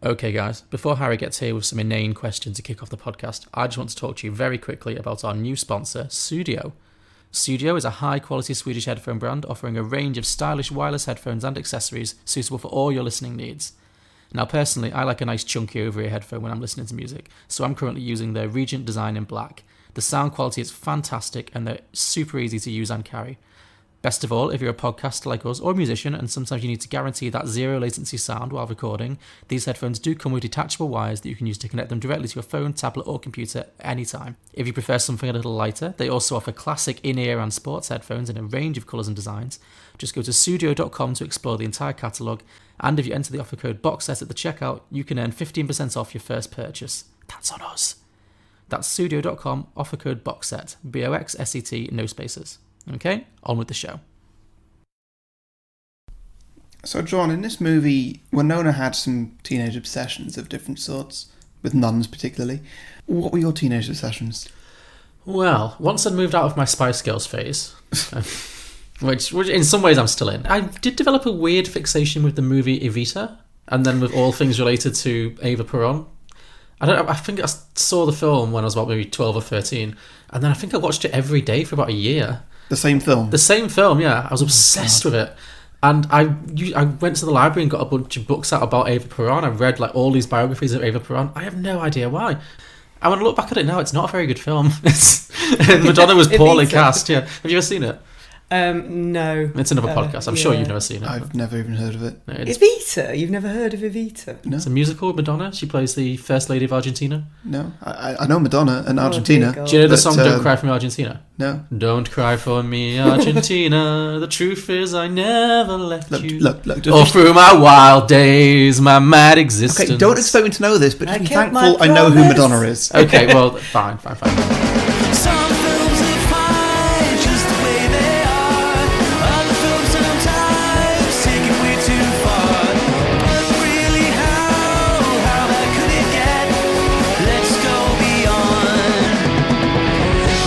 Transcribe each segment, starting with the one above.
Okay guys, before Harry gets here with some inane questions to kick off the podcast, I just want to talk to you very quickly about our new sponsor, Sudio. Sudio is a high-quality Swedish headphone brand offering a range of stylish wireless headphones and accessories suitable for all your listening needs. Now personally, I like a nice chunky over-ear headphone when I'm listening to music, so I'm currently using their Regent design in black. The sound quality is fantastic and they're super easy to use and carry. Best of all, if you're a podcaster like us or a musician and sometimes you need to guarantee that zero latency sound while recording, these headphones do come with detachable wires that you can use to connect them directly to your phone, tablet or computer anytime. If you prefer something a little lighter, they also offer classic in-ear and sports headphones in a range of colours and designs. Just go to sudio.com to explore the entire catalogue, and if you enter the offer code BOXSET at the checkout, you can earn 15% off your first purchase. That's on us. That's sudio.com, offer code BOXSET, BOXSET, no spaces. Okay, on with the show. So, John, in this movie, Winona had some teenage obsessions of different sorts, with nuns particularly. What were your teenage obsessions? Well, once I'd moved out of my Spice Girls phase, which in some ways I'm still in, I did develop a weird fixation with the movie Evita, and then with all things related to Eva Peron. I think I saw the film when I was about maybe 12 or 13, and then I think I watched it every day for about a year. The same film? The same film, yeah. I was obsessed with it. And I went to the library and got a bunch of books out about Eva Peron. I read like all these biographies of Eva Peron. I have no idea why. And when I look back at it now, it's not a very good film. Madonna was poorly cast, yeah. Have you ever seen it? No. It's another podcast. I'm sure you've never seen it. I've never even heard of it. No, Evita? You've never heard of Evita? No. It's a musical with Madonna. She plays the First Lady of Argentina. No. I know Madonna and Argentina. Do you know the song Don't Cry For Me, Argentina? No. Don't cry for me, Argentina. The truth is I never left you. Look. All through my wild days, my mad existence. Okay, don't expect me to know this, but just I be kept thankful my I know who promise. Madonna is. Okay, well, fine. Some films are fine just the way they are. Other films sometimes take it way too far. But really, how bad could it get? Let's go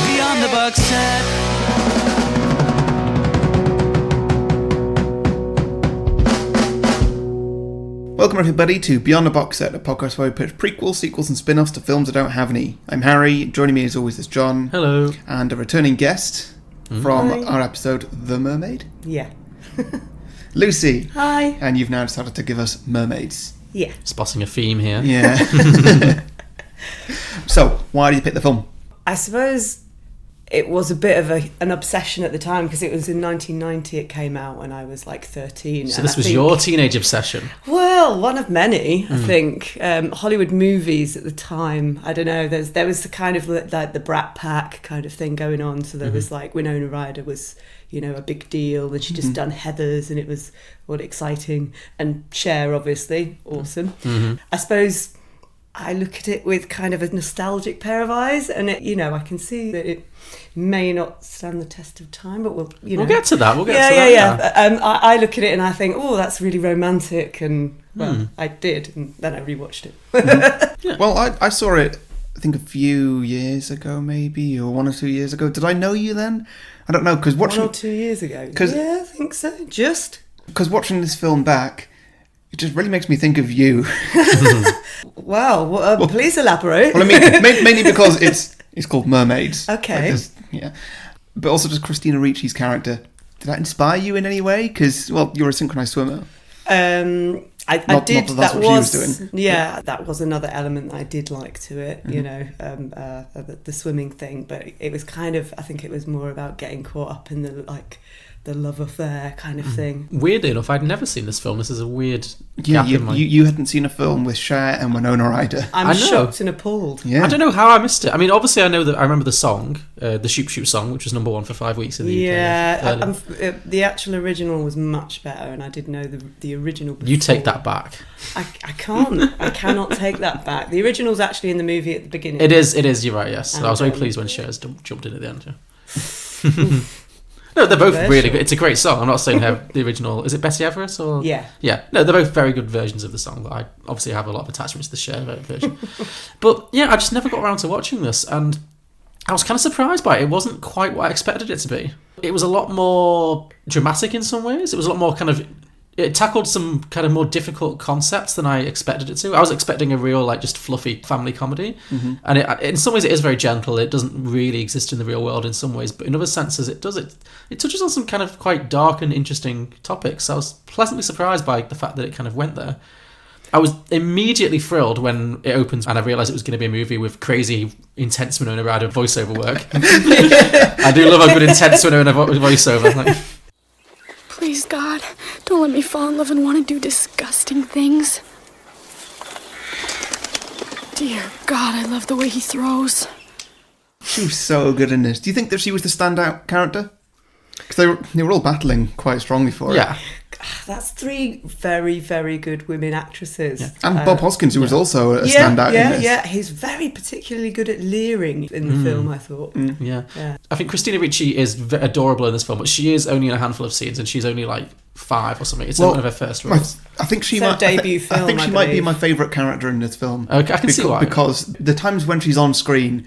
beyond the box set. Welcome everybody to Beyond the Box Set, a podcast where we pitch prequels, sequels and spin-offs to films that don't have any. I'm Harry, joining me as always is John. Hello. And a returning guest from Hi. our episode The Mermaid, Yeah. Lucy. Hi. And you've now decided to give us Mermaids. Yeah. Spotting a theme here. Yeah. So, why did you pick the film? I suppose it was a bit of an obsession at the time because it was in 1990 it came out when I was like 13. So and this I was think- your teenage obsession. Well, one of many, I think. Hollywood movies at the time, I don't know, there was the kind of like the Brat Pack kind of thing going on. So there was like Winona Ryder was, a big deal, and she'd just done Heathers and it was all exciting. And Cher, obviously, awesome. I suppose I look at it with kind of a nostalgic pair of eyes, and it, I can see that it may not stand the test of time, but we'll get to that. Yeah. I look at it and I think, oh, that's really romantic, and well, I did, and then I rewatched it. Well, I saw it, I think a few years ago, maybe, or 1 or 2 years ago. Did I know you then? I don't know, because watching 1 or 2 years ago. 'Cause- Yeah, I think so. because watching this film back, it just really makes me think of you. Wow. Well, please elaborate. Well, I mean, mainly because it's called Mermaids. Okay. Yeah. But also just Christina Ricci's character. Did that inspire you in any way? Because, well, you're a synchronized swimmer. I Not did. that that's That what she was was doing. Yeah, that was another element that I did like to it. The swimming thing, but it was kind of. I think it was more about getting caught up in the love affair kind of thing. Weirdly enough, I'd never seen this film. This is a weird Yeah, gap in my... you hadn't seen a film with Cher and Winona Ryder. I'm I know. shocked and appalled. Yeah. I don't know how I missed it. I mean, obviously I remember the song, the Shoop Shoop Song, which was number 1 for 5 weeks in the UK. Yeah, the actual original was much better, and I did know the original before. You take that back. I can't. I cannot take that back. The original's actually in the movie at the beginning. It is, you're right, yes. And I was very pleased when Cher's jumped in at the end, yeah. No, they're both really good. It's a great song. I'm not saying the original... Is it Bessie Everett? Or? Yeah. Yeah. No, they're both very good versions of the song, but I obviously have a lot of attachments to the Cher version. But yeah, I just never got around to watching this, and I was kind of surprised by it. It wasn't quite what I expected it to be. It was a lot more dramatic in some ways. It was a lot more kind of it tackled some kind of more difficult concepts than I expected it to. I was expecting a real, like, just fluffy family comedy. Mm-hmm. And in some ways it is very gentle. It doesn't really exist in the real world in some ways, but in other senses it does. It touches on some kind of quite dark and interesting topics. I was pleasantly surprised by the fact that it kind of went there. I was immediately thrilled when it opens and I realised it was going to be a movie with crazy, intense Winona Ryder voiceover work. I do love a good intense Winona voiceover. Like, Please, God, don't let me fall in love and want to do disgusting things. Dear God, I love the way he throws. She was so good in this. Do you think that she was the standout character? Because they were all battling quite strongly for it. yeah. That's 3 very, very good women actresses. Yeah. And Bob Hoskins, who was also a standout in this. Yeah, he's very particularly good at leering in the film, I thought. Yeah. Yeah. I think Christina Ricci is adorable in this film, but she is only in a handful of scenes and she's only like 5 or something. It's one of her first roles. I think she It's her might. debut film, I think I she might be believe. my favourite character in this film. Okay, I can see why. Because the times when she's on screen,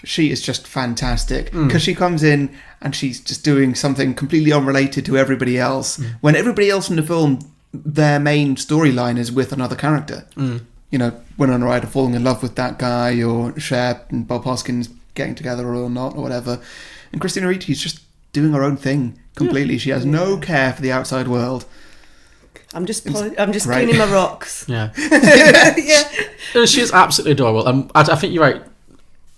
she is just fantastic. Because she comes in and she's just doing something completely unrelated to everybody else. When everybody else in the film, their main storyline is with another character. You know, Winona Ryder falling in love with that guy, or Cher and Bob Hoskins getting together or not, or whatever. And Christina Ricci is just doing her own thing completely. She has no care for the outside world. I'm just great. cleaning my rocks. Yeah. Yeah. She is absolutely adorable. I think you're right.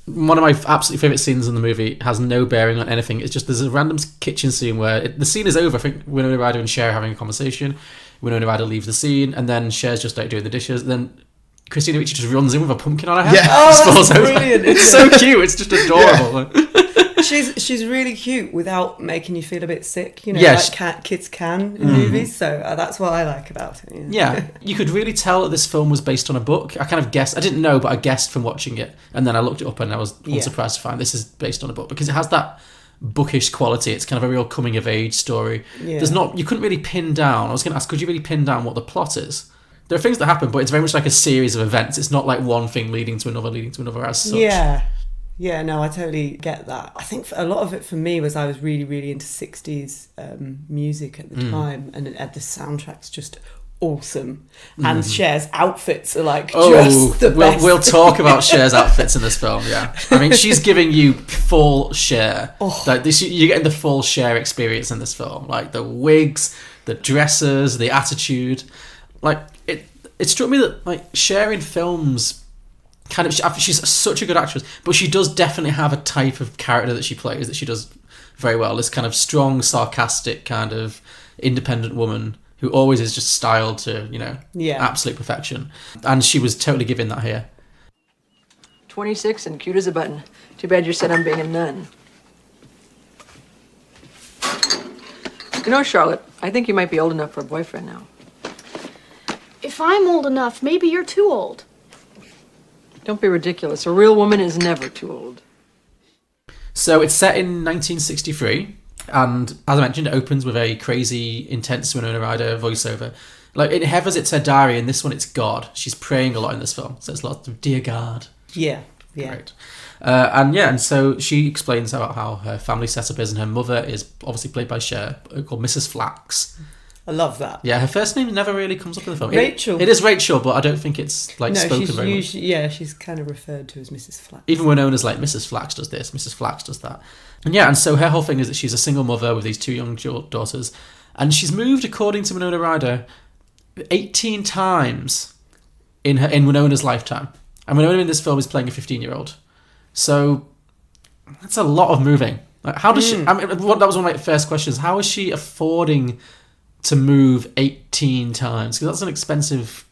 One of my absolute favourite scenes in the movie has no bearing on anything. It's just there's a random kitchen scene where the scene is over. I think Winona Ryder and Cher are having a conversation. Winona Ryder leaves the scene, and then Cher's just like doing the dishes. And then Christina Ricci just runs in with a pumpkin on her head. Yeah. Oh, Falls that's over. brilliant. It's so cute. It's just adorable. She's really cute without making you feel a bit sick, you know, Yeah, like kids can in movies. So that's what I like about it. Yeah, you could really tell that this film was based on a book. I kind of guessed. I didn't know, but I guessed from watching it. And then I looked it up and I was unsurprised to find this is based on a book because it has that bookish quality. It's kind of a real coming of age story. Yeah. You couldn't really pin down. I was going to ask, could you really pin down what the plot is? There are things that happen, but it's very much like a series of events. It's not like one thing leading to another as such. Yeah, no, I totally get that. I think a lot of it for me was I was really, really into 60s music at the time, and the soundtrack's just awesome. And Cher's outfits are like just the best. We'll talk about Cher's outfits in this film, yeah. I mean, she's giving you full Cher. Like you're getting the full Cher experience in this film. Like the wigs, the dresses, the attitude. Like, it struck me that, like, Cher in films... she's such a good actress, but she does definitely have a type of character that she plays that she does very well. This kind of strong, sarcastic, kind of independent woman who always is just styled to, absolute perfection. And she was totally giving that here. 26 and cute as a button. Too bad you're set on being a nun. You know, Charlotte, I think you might be old enough for a boyfriend now. If I'm old enough, maybe you're too old. Don't be ridiculous. A real woman is never too old. So it's set in 1963, and as I mentioned, it opens with a crazy, intense Winona Ryder voiceover. Like in Heathers, it's her diary, and this one, it's God. She's praying a lot in this film, so it's lots of "Dear God." Yeah. Great. And so she explains about how her family setup is, and her mother is obviously played by Cher, called Mrs. Flax. I love that. Yeah, her first name never really comes up in the film. Rachel. It is Rachel, but I don't think it's spoken she's very usually, much. she's kind of referred to as Mrs. Flax. Even Winona's like, Mrs. Flax does this, Mrs. Flax does that. And so her whole thing is that she's a single mother with these 2 young daughters, and she's moved, according to Winona Ryder, 18 times in Winona's lifetime. And Winona in this film is playing a 15-year-old. So that's a lot of moving. Like, how does she... I mean, that was one of my first questions. How is she affording to move 18 times? Because that's an expensive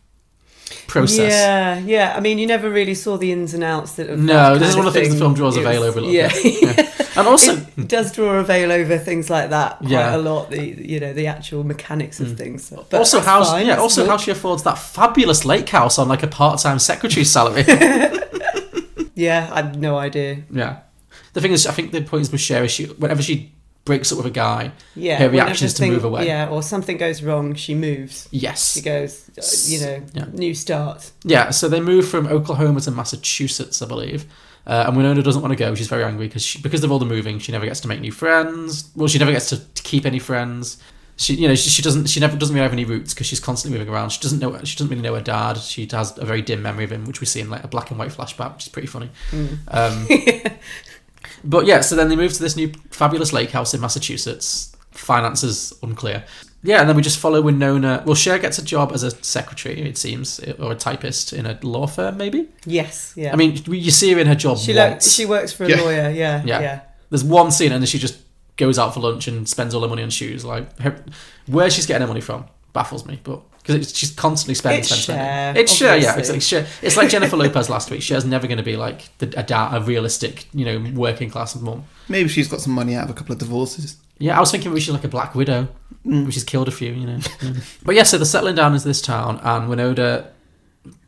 process. Yeah. I mean, you never really saw the ins and outs of No, this is one of the things the film draws a veil over a little bit. Yeah. And also... It does draw a veil over things like that quite Yeah. a lot, the actual mechanics of things. But also, that's fine, how she affords that fabulous lake house on like a part-time secretary's salary. Yeah, I have no idea. Yeah. The thing is, I think the point is with Cher is whenever she breaks up with a guy, Yeah, her reaction is to move away. Yeah, or something goes wrong, she moves. Yes. She goes, new start. Yeah, so they move from Oklahoma to Massachusetts, I believe. And Winona doesn't want to go. She's very angry because of all the moving. She never gets to make new friends. Well, she never gets to keep any friends. she never doesn't really have any roots because she's constantly moving around. She doesn't really know her dad. She has a very dim memory of him, which we see in like a black and white flashback, which is pretty funny. But yeah, so then they move to this new fabulous lake house in Massachusetts. Finances unclear. Yeah, and then we just follow Winona. Well, Cher gets a job as a secretary, it seems, or a typist in a law firm, maybe? Yes, yeah. I mean, you see her in her job once. She works for a lawyer, yeah. There's one scene and then she just goes out for lunch and spends all her money on shoes. Like, where she's getting her money from baffles me, but because she's constantly spending. Cher, it's Cher, yeah. It's like Cher. It's like Jennifer Lopez last week. Cher's never going to be like a realistic, working class mum. Maybe she's got some money out of a couple of divorces. Yeah, I was thinking we should like a Black Widow, which has killed a few, But yeah, so they're settling down into this town, and Winona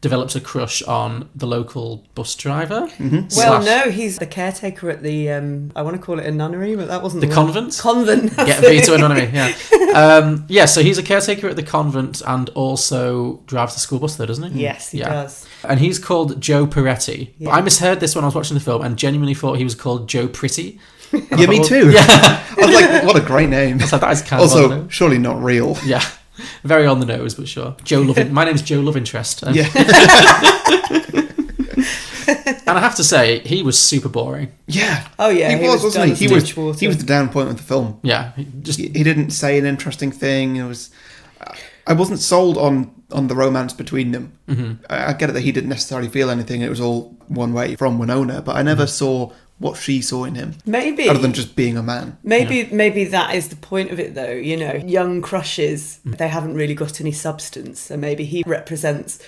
develops a crush on the local bus driver. Mm-hmm. Well, no, he's the caretaker at the, I want to call it a nunnery, but that wasn't the convent. Convent. Get V to a nunnery, yeah. So he's a caretaker at the convent and also drives the school bus there, doesn't he? Yes, he does. And he's called Joe Peretti. Yeah. But I misheard this when I was watching the film and genuinely thought he was called Joe Pretty. Yeah, me too. Yeah. I was like, what a great name. So that is kind of also, surely not real. Yeah. Very on the nose, but sure. My name's Joe Love Interest. Yeah. And I have to say, he was super boring. Yeah. Oh yeah, he was, wasn't he? He was the down point of the film. Yeah. He didn't say an interesting thing. It was. I wasn't sold on the romance between them. Mm-hmm. I get it that he didn't necessarily feel anything. It was all one way from Winona, but I never saw what she saw in him. Maybe. Other than just being a man. Maybe that is the point of it, though. Young crushes, they haven't really got any substance. So maybe he represents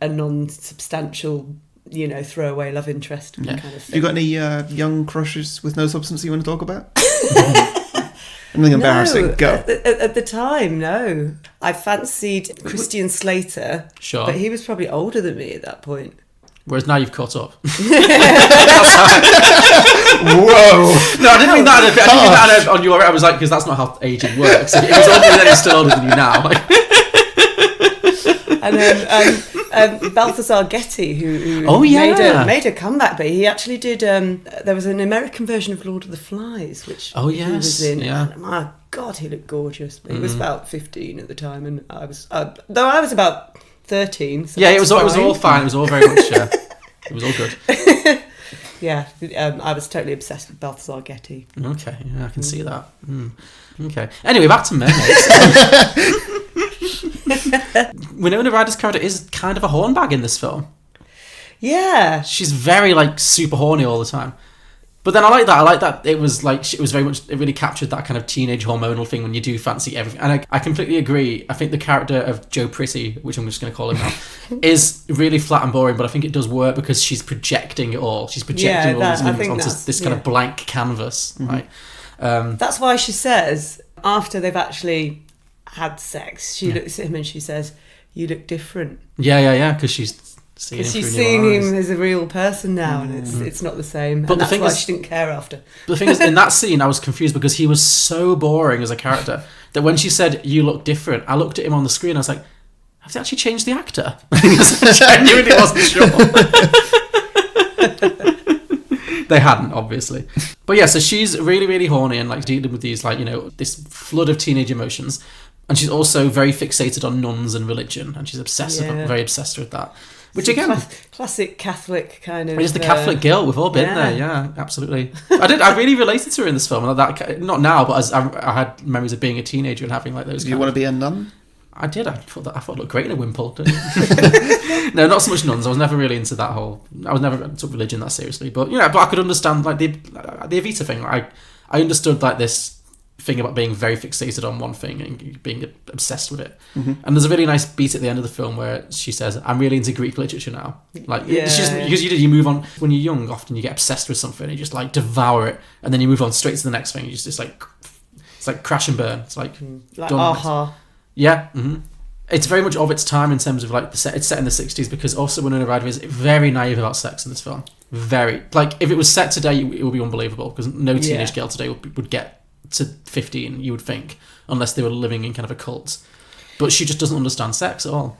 a non-substantial, throwaway love interest kind of thing. Have you got any young crushes with no substance you want to talk about? Anything embarrassing? No, Go. At the time, no. I fancied Christian Slater. Sure. But he was probably older than me at that point. Whereas now you've caught up. Whoa! No, I didn't mean that. I didn't mean that on your. I was like, because that's not how aging works. If he's older then he's still older than you now. And then Balthazar Getty, who made a comeback, but he actually did. There was an American version of Lord of the Flies, which he was in. Yeah. And my God, he looked gorgeous. He was about 15 at the time, and I was about 13. So yeah, it was all fine. It was all very much. It was all good. Yeah, I was totally obsessed with Balthazar Getty. Okay, yeah, I can see that. Okay. Anyway, back to Mermaids. Winona Ryder's character is kind of a hornbag in this film. Yeah. She's very, super horny all the time. But then I like that it was very much, it really captured that kind of teenage hormonal thing when you do fancy everything. And I completely agree. I think the character of Joe Pretty, which I'm just going to call him now, is really flat and boring, but I think it does work because she's projecting it all. She's projecting all these moments onto this kind of blank canvas. Mm-hmm. Right? That's why she says, after they've actually had sex, she looks at him and she says, "You look different." Yeah, because she's seeing him as a real person now, and it's not the same. But that's why she didn't care after. But the thing is, in that scene, I was confused because he was so boring as a character that when she said, "You look different," I looked at him on the screen. I was like, "Have they actually changed the actor?" I genuinely wasn't sure. They hadn't, obviously. But yeah, so she's really, really horny and dealing with these this flood of teenage emotions, and she's also very fixated on nuns and religion, and she's very obsessed with that. Which again, classic Catholic kind of. It is the Catholic girl. We've all been there. Yeah, absolutely. I really related to her in this film. That not now, but as I had memories of being a teenager and having those. Do you want to be a nun? I did. I thought it looked great in a wimple. No, not so much nuns. I was never really into that whole. I was never took religion that seriously. But but I could understand the Evita thing. I understood this thing about being very fixated on one thing and being obsessed with it. Mm-hmm. And there's a really nice beat at the end of the film where she says, "I'm really into Greek literature now." Because you move on when you're young. Often you get obsessed with something and you just devour it, and then you move on straight to the next thing. You just it's like crash and burn. It's like aha. Yeah, mm-hmm. It's very much of its time in terms of it's set in the 60s because also Winona Ryder is very naive about sex in this film. Very if it was set today, it would be unbelievable because no teenage girl today would get to 15, you would think, unless they were living in kind of a cult. But she just doesn't understand sex at all.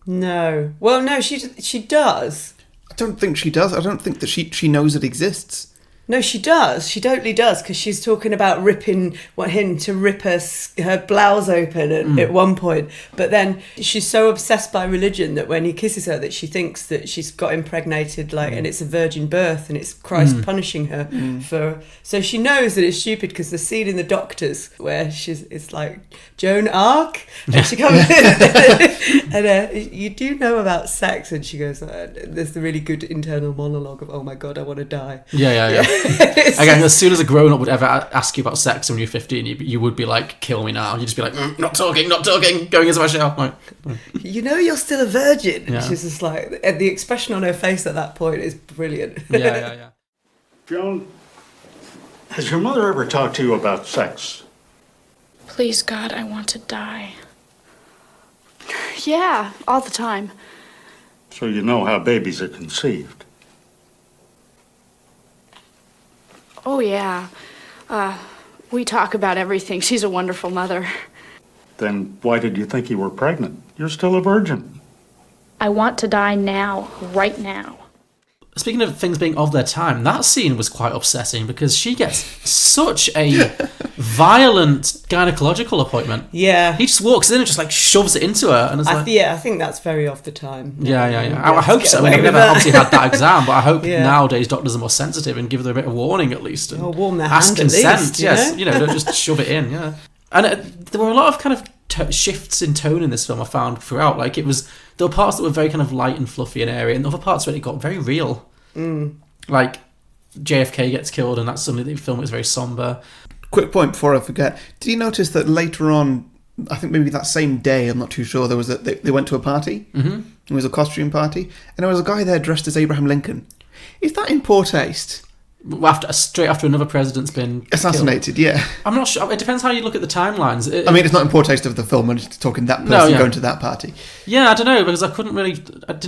No. Well, no, she does. I don't think she does. I don't think that she knows it exists. No, she does. She totally does, because she's talking about him to rip her blouse open at one point. But then she's so obsessed by religion that when he kisses her, that she thinks that she's got impregnated, and it's a virgin birth, and it's Christ punishing her for. So she knows that it's stupid, because the scene in The Doctors where it's like Joan Arc, and she comes in, and you do know about sex, and she goes, there's the really good internal monologue of, oh my God, I want to die. Yeah. Again, as soon as a grown-up would ever ask you about sex when you're 15, you would be like, kill me now. You'd just be like, not talking, going into my shell. Like, you know you're still a virgin. Yeah. She's just like, and the expression on her face at that point is brilliant. Yeah. Joan, has your mother ever talked to you about sex? Please, God, I want to die. Yeah, all the time. So you know how babies are conceived. Oh, yeah. We talk about everything. She's a wonderful mother. Then why did you think you were pregnant? You're still a virgin. I want to die now, right now. Speaking of things being of their time, that scene was quite upsetting because she gets such a violent gynecological appointment. Yeah. He just walks in and just like shoves it into her, and it's like, I think that's very off the time. Yeah. I hope so. I mean, I've never obviously had that exam, but I hope nowadays doctors are more sensitive and give them a bit of warning at least. And warm their ask hand consent. at least, Yes, don't just shove it in. Yeah. And there were a lot of kind of shifts in tone in this film I found throughout. Like there were parts that were very kind of light and fluffy and airy, and other parts where it got very real. Like JFK gets killed, and that's something the film is very somber. Quick point before I forget: did you notice that later on, I think maybe that same day, I'm not too sure, there was they went to a party. Mm-hmm. It was a costume party, and there was a guy there dressed as Abraham Lincoln. Is that in poor taste? Straight after another president's been assassinated, killed. Yeah. I'm not sure. It depends how you look at the timelines. I mean, it's not in poor taste of the film when it's talking that person going to that party. Yeah, I don't know, because I didn't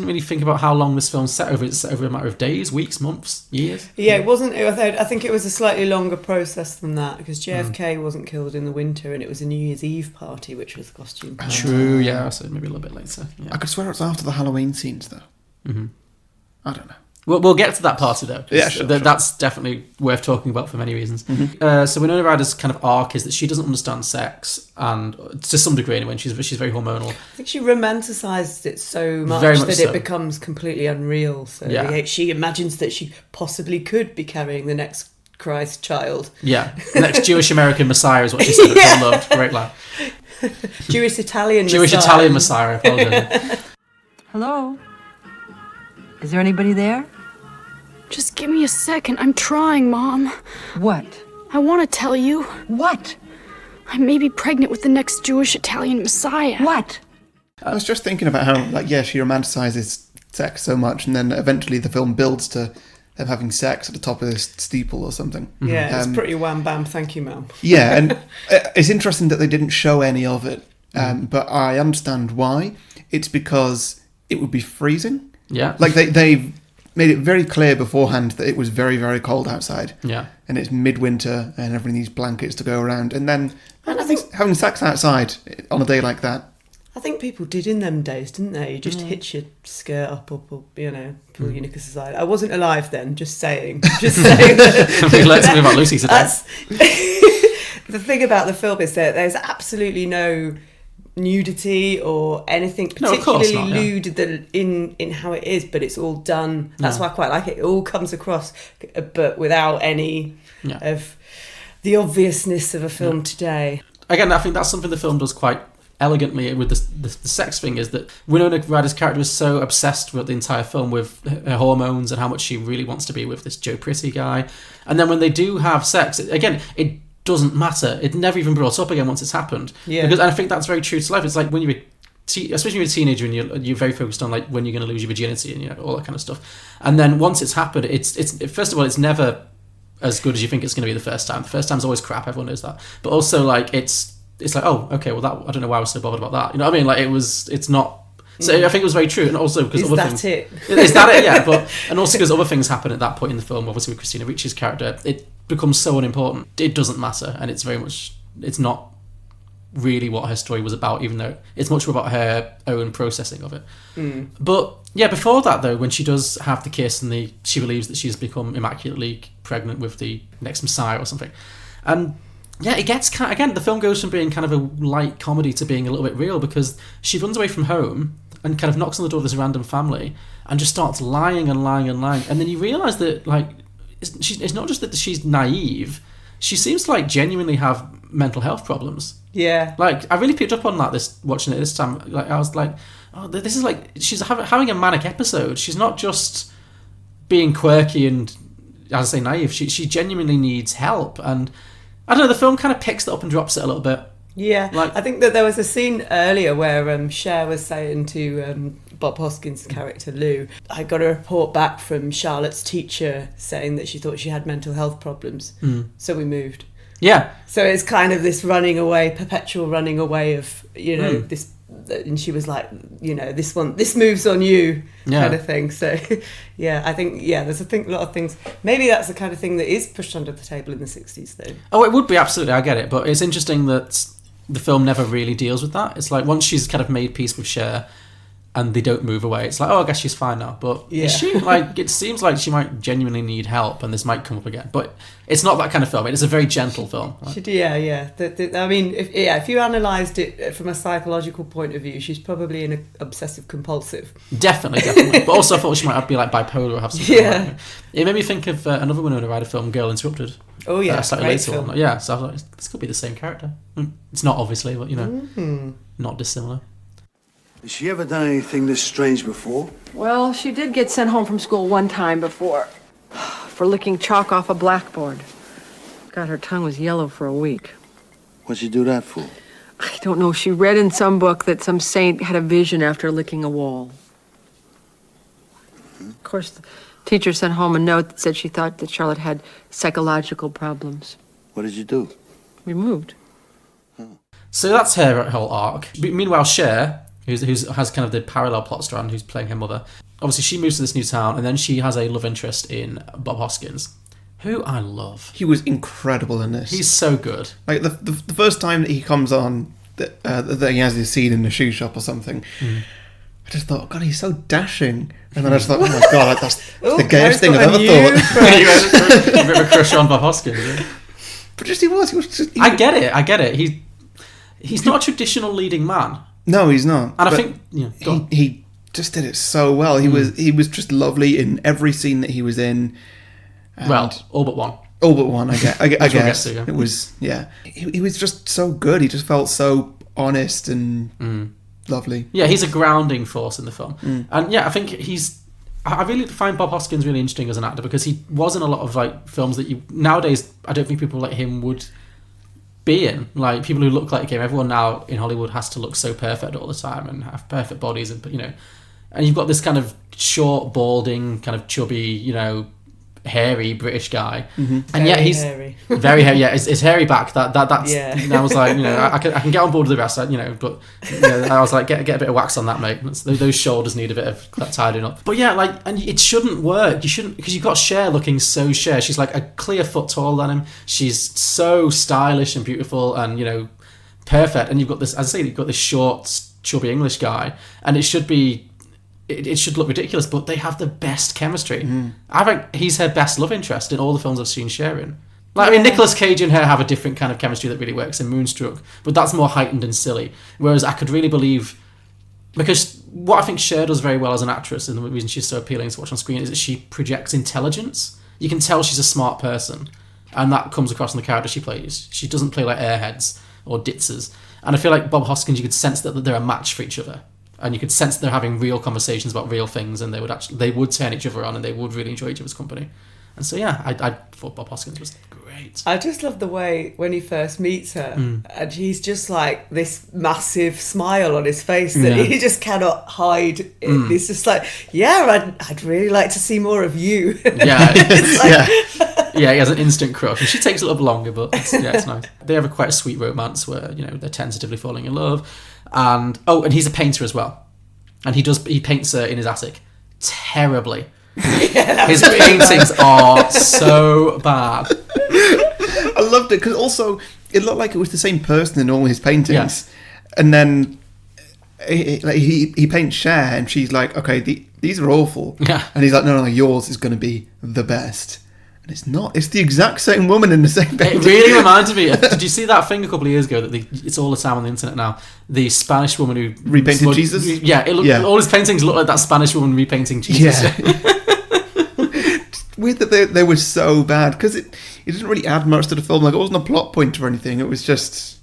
really think about how long this film's set over. It's set over a matter of days, weeks, months, years. Yeah, it wasn't. I think it was a slightly longer process than that, because JFK wasn't killed in the winter, and it was a New Year's Eve party, which was a costume party. True. Yeah, so maybe a little bit later. Yeah. I could swear it's after the Halloween scenes, though. Mm-hmm. I don't know. We'll get to that party though. Yeah, sure. That's definitely worth talking about for many reasons. Mm-hmm. So Winona Ryder's kind of arc is that she doesn't understand sex, and to some degree anyway, she's very hormonal. I think she romanticised it so much that it becomes completely unreal. So she imagines that she possibly could be carrying the next Christ child. Yeah, the next Jewish American Messiah is what she said. I loved. Great line. Jewish Italian Messiah. I apologize. Hello? Is there anybody there? Just give me a second. I'm trying, Mom. What? I want to tell you. What? I may be pregnant with the next Jewish Italian Messiah. What? I was just thinking about how, she romanticizes sex so much, and then eventually the film builds to them having sex at the top of this steeple or something. Yeah, it's pretty wham bam. Thank you, Ma'am. Yeah, and it's interesting that they didn't show any of it, but I understand why. It's because it would be freezing. Yeah, like they made it very clear beforehand that it was very, very cold outside. Yeah. And it's midwinter and everything needs blankets to go around. And then I think having sex outside on a day like that. I think people did in them days, didn't they? You just hitch your skirt up or pull your knickers aside. I wasn't alive then, just saying. We learned something about Lucy today. The thing about the film is that there's absolutely no nudity or anything particularly lewd in how it is, but it's all done. That's why I quite like it. It all comes across, but without any of the obviousness of a film today. Again, I think that's something the film does quite elegantly with the sex thing, is that Winona Ryder's character is so obsessed with the entire film with her hormones and how much she really wants to be with this Joe Pretty guy, and then when they do have sex, it doesn't matter. It never even brought up again once it's happened. Yeah. Because I think that's very true to life. It's like when you're especially when you're a teenager and you're very focused on like when you're going to lose your virginity and all that kind of stuff. And then once it's happened, it's first of all, it's never as good as you think it's going to be the first time. The first time's always crap. Everyone knows that. But also like it's like, oh, okay, well that I don't know why I was so bothered about that. You know what I mean? Like it's not. So I think it was very true, and also because is that it? Yeah, but and also because other things happen at that point in the film. Obviously, with Christina Ricci's character, it becomes so unimportant. It doesn't matter, and it's very much. It's not really what her story was about, even though it's much more about her own processing of it. But yeah, before that though, when she does have the kiss and she believes that she's become immaculately pregnant with the next Messiah or something, and yeah, it gets kind of, again, the film goes from being kind of a light comedy to being a little bit real, because she runs away from home and kind of knocks on the door of this random family and just starts lying and lying and lying, and then you realise that like it's not just that she's naive, she seems to like genuinely have mental health problems. Yeah. Like, I really picked up on that watching it this time. Like, I was like, oh, this is like, she's having a manic episode. She's not just being quirky and, as I say, naive. She genuinely needs help. And I don't know, the film kind of picks it up and drops it a little bit. Yeah. Like, I think that there was a scene earlier where Cher was saying to Bob Hoskins' character, Lou, I got a report back from Charlotte's teacher saying that she thought she had mental health problems. So we moved. Yeah. So it's kind of this running away, perpetual running away of, you know, this, and she was like, you know, this moves on you, kind of thing. So, yeah, I think, there's a lot of things. Maybe that's the kind of thing that is pushed under the table in the 60s, though. Oh, it would be, absolutely, I get it. But it's interesting that the film never really deals with that. It's like, once she's kind of made peace with Cher and they don't move away, it's like, oh, I guess she's fine now. But is she, like, it seems like she might genuinely need help and this might come up again. But it's not that kind of film. It is a very gentle film. Right? I mean, if you analysed it from a psychological point of view, she's probably an obsessive compulsive. Definitely. But also I thought she might be like bipolar or have something like that. It made me think of another Winona Ryder film, Girl Interrupted. Oh yeah, slightly later film. One. Yeah, so I was like, this could be the same character. It's not, obviously, but, you know, not dissimilar. Has she ever done anything this strange before? Well, she did get sent home from school one time before for licking chalk off a blackboard. God, her tongue was yellow for a week. What'd she do that for? I don't know. She read in some book that some saint had a vision after licking a wall. Of course, the teacher sent home a note that said she thought that Charlotte had psychological problems. What did you do? We moved. So that's her whole arc. Meanwhile, Cher, who has kind of the parallel plot strand, who's playing her mother, obviously she moves to this new town, and then she has a love interest in Bob Hoskins, who I love. He was incredible in this. He's so good. Like, the first time that he comes on, that he has this scene in the shoe shop or something, I just thought, God, he's so dashing. And then I just thought, oh my God, that's the gayest thing I've ever thought. You had a bit of a crush on Bob Hoskins, yeah? But just he was just... I get it. He's not a traditional leading man. No, he's not. And I think he just did it so well. He was just lovely in every scene that he was in. Well, all but one. All but one, I guess. To, yeah. It was, He was just so good. He just felt so honest and lovely. Yeah, he's a grounding force in the film. And yeah, I think I really find Bob Hoskins really interesting as an actor, because he was in a lot of like films that nowadays I don't think people like him would be in. Like, people who look like him, everyone now in Hollywood has to look so perfect all the time and have perfect bodies, and you know, and you've got this kind of short, balding, kind of chubby, you know, hairy British guy, and yet he's hairy. Very hairy. Yeah, his hairy back. That's. And I was like, you know, I can get on board with the rest, you know, but you know, I was like, get a bit of wax on that, mate. Those shoulders need a bit of tidying up. But yeah, like, and it shouldn't work. You shouldn't, because you've got Cher looking so Cher. She's like a clear foot taller than him. She's so stylish and beautiful, and you know, perfect. And you've got this, as I say, you've got this short, chubby English guy, and it should be. It should look ridiculous, but they have the best chemistry. I think he's her best love interest in all the films I've seen Cher in. Like, I mean, Nicolas Cage and her have a different kind of chemistry that really works in Moonstruck, but that's more heightened and silly. Whereas I could really believe, because what I think Cher does very well as an actress, and the reason she's so appealing to watch on screen, is that she projects intelligence. You can tell she's a smart person, and that comes across in the character she plays. She doesn't play like airheads or ditzers. And I feel like Bob Hoskins, you could sense that they're a match for each other. And you could sense that they're having real conversations about real things, and they would turn each other on, and they would really enjoy each other's company. And so yeah, I thought Bob Hoskins was great. I just love the way when he first meets her, and he's just like this massive smile on his face that he just cannot hide. He's just like, I'd really like to see more of you. Yeah, he has an instant crush, and she takes a little bit longer, but it's nice. They have quite a sweet romance where, you know, they're tentatively falling in love. And he's a painter as well, and he paints her in his attic terribly. His paintings are so bad. I loved it, because also it looked like it was the same person in all his paintings. And then he paints Cher, and she's like, okay, these are awful. Yeah. And he's like, no, yours is going to be the best. And it's not. It's the exact same woman in the same painting. It really reminded me of, did you see that thing a couple of years ago that it's all the time on the internet now? The Spanish woman who repainted Jesus? Yeah, all his paintings look like that Spanish woman repainting Jesus. Yeah. Weird that they were so bad, because it didn't really add much to the film. Like, it wasn't a plot point or anything. It was just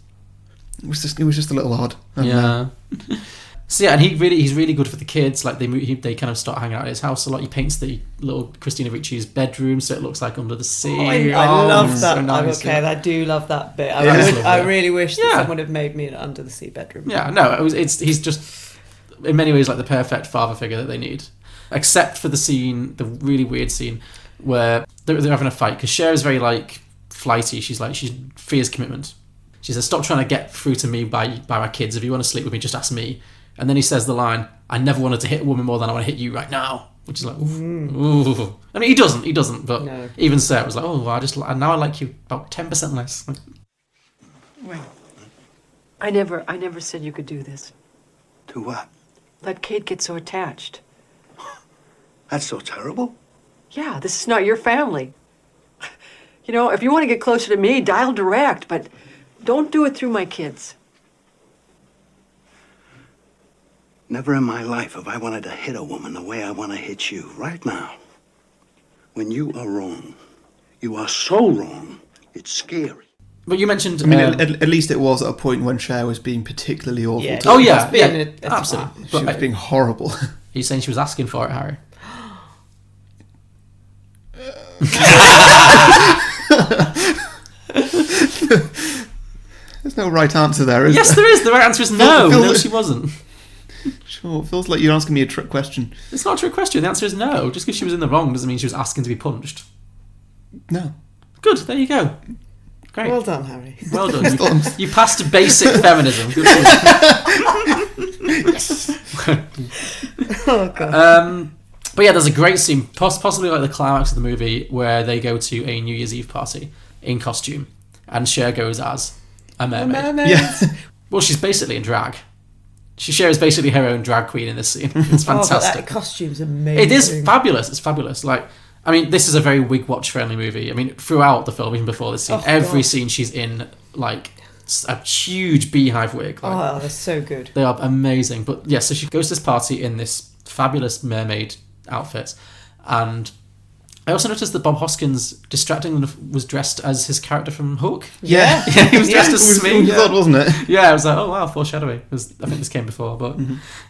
a little odd. Yeah. So yeah, and he's really good for the kids. Like they kind of start hanging out at his house a lot. He paints the little Christina Ricci's bedroom so it looks like under the sea. I love that. So nice. Okay, I do love that bit. I really wish that someone had made me an under the sea bedroom. Yeah, no, he's just in many ways like the perfect father figure that they need, except for the really weird scene where they're having a fight, because Cher is very like flighty. She fears commitment. She says, "Stop trying to get through to me by my kids. If you want to sleep with me, just ask me." And then he says the line, "I never wanted to hit a woman more than I want to hit you right now," which is like, ooh. I mean, he doesn't, but no. Even Sarah was like, "Oh, now I like you about 10% less." Wait. I never said you could do this. Do what? Let Kate get so attached. That's so terrible. Yeah, this is not your family. You know, if you want to get closer to me, dial direct, but don't do it through my kids. Never in my life have I wanted to hit a woman the way I want to hit you right now. When you are wrong, you are so wrong, it's scary. But you mentioned... I mean, at least it was at a point when Cher was being particularly awful. Yeah, absolutely. She was being horrible. Are you saying she was asking for it, Harry? There's no right answer there, is there? Yes, there is. The right answer is no. No, she wasn't. Sure, it feels like you're asking me a trick question. It's not a trick question. The answer is no. Just because she was in the wrong doesn't mean she was asking to be punched. No. Good, there you go. Great. Well done, Harry. Well done. You passed basic feminism. Good for you. Yes. Oh, God. But yeah, there's a great scene, possibly like the climax of the movie, where they go to a New Year's Eve party in costume, and Cher goes as a mermaid. Yeah. Well, she's basically in drag. Cher is basically her own drag queen in this scene. It's fantastic. But that costume's amazing. It is fabulous. It's fabulous. Like, I mean, this is a very wig watch friendly movie. I mean, throughout the film, even before this scene, every scene she's in, like, a huge beehive wig. Like, they're so good. They are amazing. But yeah, so she goes to this party in this fabulous mermaid outfit, and I also noticed that Bob Hoskins, distractingly, was dressed as his character from Hook. Yeah. He was dressed as Smee. It was odd, wasn't it? Yeah, I was like, oh wow, foreshadowing. I think this came before, but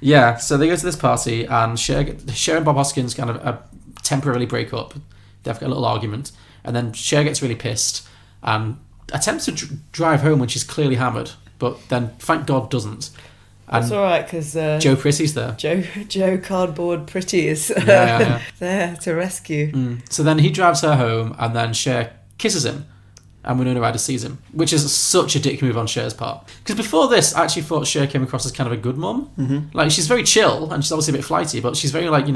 yeah. So they go to this party, and Cher and Bob Hoskins kind of temporarily break up. They have a little argument, and then Cher gets really pissed and attempts to drive home when she's clearly hammered, but then thank God doesn't. That's all right, because Joe Pretty's there. Joe Cardboard Pretty is there to rescue. So then he drives her home, and then Cher kisses him, and Winona Ryder sees him, which is such a dick move on Cher's part. Because before this, I actually thought Cher came across as kind of a good mum. Mm-hmm. Like, she's very chill, and she's obviously a bit flighty, but she's very, like,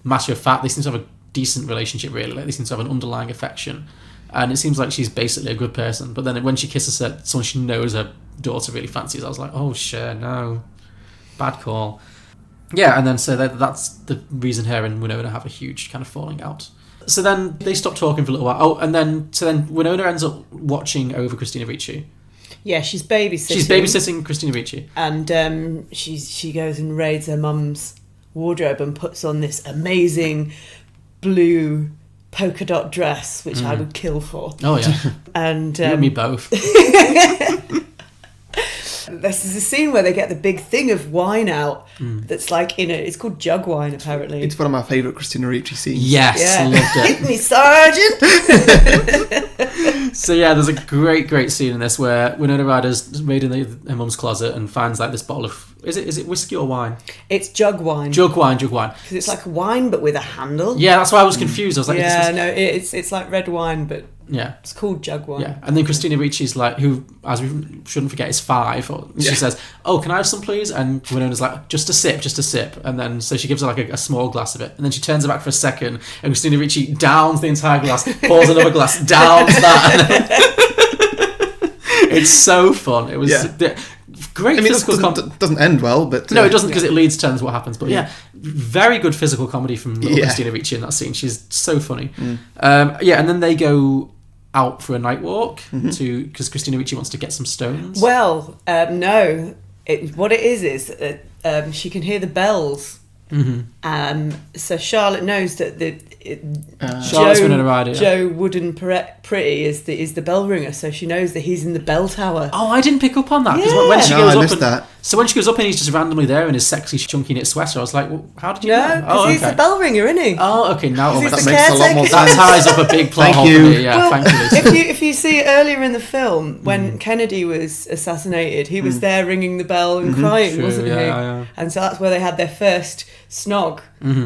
matter of fact. They seem to have a decent relationship, really. Like, they seem to have an underlying affection. And it seems like she's basically a good person. But then when she kisses someone she knows her daughter really fancies, I was like, oh, Cher, no. Bad call. Yeah, and then so that's the reason her and Winona have a huge kind of falling out. So then they stop talking for a little while. Oh, and then Winona ends up watching over Christina Ricci. Yeah, she's babysitting. She's babysitting Christina Ricci. And she goes and raids her mum's wardrobe and puts on this amazing blue polka dot dress, which I would kill for. Oh, yeah. And you and me both. This is a scene where they get the big thing of wine out that's like, it's called jug wine, apparently. It's one of my favourite Christina Ricci scenes. Yes, I loved it. Hit me, Sergeant! So yeah, there's a great scene in this where Winona Ryder's raiding her mum's closet and finds like this bottle of... Is it whiskey or wine? It's jug wine. Jug wine. Because it's like wine, but with a handle. Yeah, that's why I was confused. I was like... it's like red wine, but... Yeah. It's called jug wine. Yeah. And then Christina Ricci's like, who, as we shouldn't forget, is 5. She says, oh, can I have some, please? And Winona's like, just a sip. And then, so she gives her like a small glass of it. And then she turns it back for a second, and Christina Ricci downs the entire glass, pours another glass, downs that. It's so fun. It was great physical comedy. Doesn't end well, but... No, it doesn't, because it leads to what happens. But very good physical comedy from little Christina Ricci in that scene. She's so funny. And then they go out for a night walk because Christina Ricci wants to get some stones. Well, no. What it is she can hear the bells. So Charlotte knows that Charlotte's Winona Ryder. Joe Wooden Pretty is the bell ringer, so she knows that he's in the bell tower. Oh, I didn't pick up on that. Yeah. When she goes I up missed that. So when she goes up and he's just randomly there in his sexy chunky knit sweater, I was like, well, how did you know? because he's the bell ringer, isn't he? Oh, okay. Now He's that the makes a lot more caretaker. sense. that ties up a big plot Thank hole for you. me. Yeah, thank you, Lucy. If you see earlier in the film when Kennedy was assassinated, he was there ringing the bell and crying, True, wasn't he? yeah. And so that's where they had their first snog,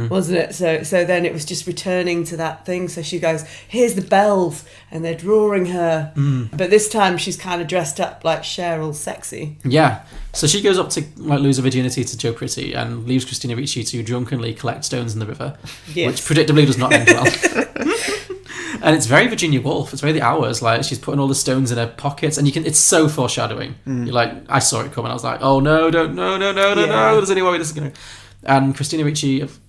wasn't it? So then it was just returning to that thing. So she goes, "Here's the bells," and they're drawing her. But this time she's kind of dressed up like Cher, all sexy. Yeah. So she goes up to lose her virginity to Joe Pretty and leaves Christina Ricci to drunkenly collect stones in the river, Yes. which predictably does not end well. And it's very Virginia Woolf. It's very the Hours. Like, she's putting all the stones in her pockets, and it's so foreshadowing. You're like, I saw it coming. I was like, oh no, no. There's any way this is going to. And Christina Ricci, of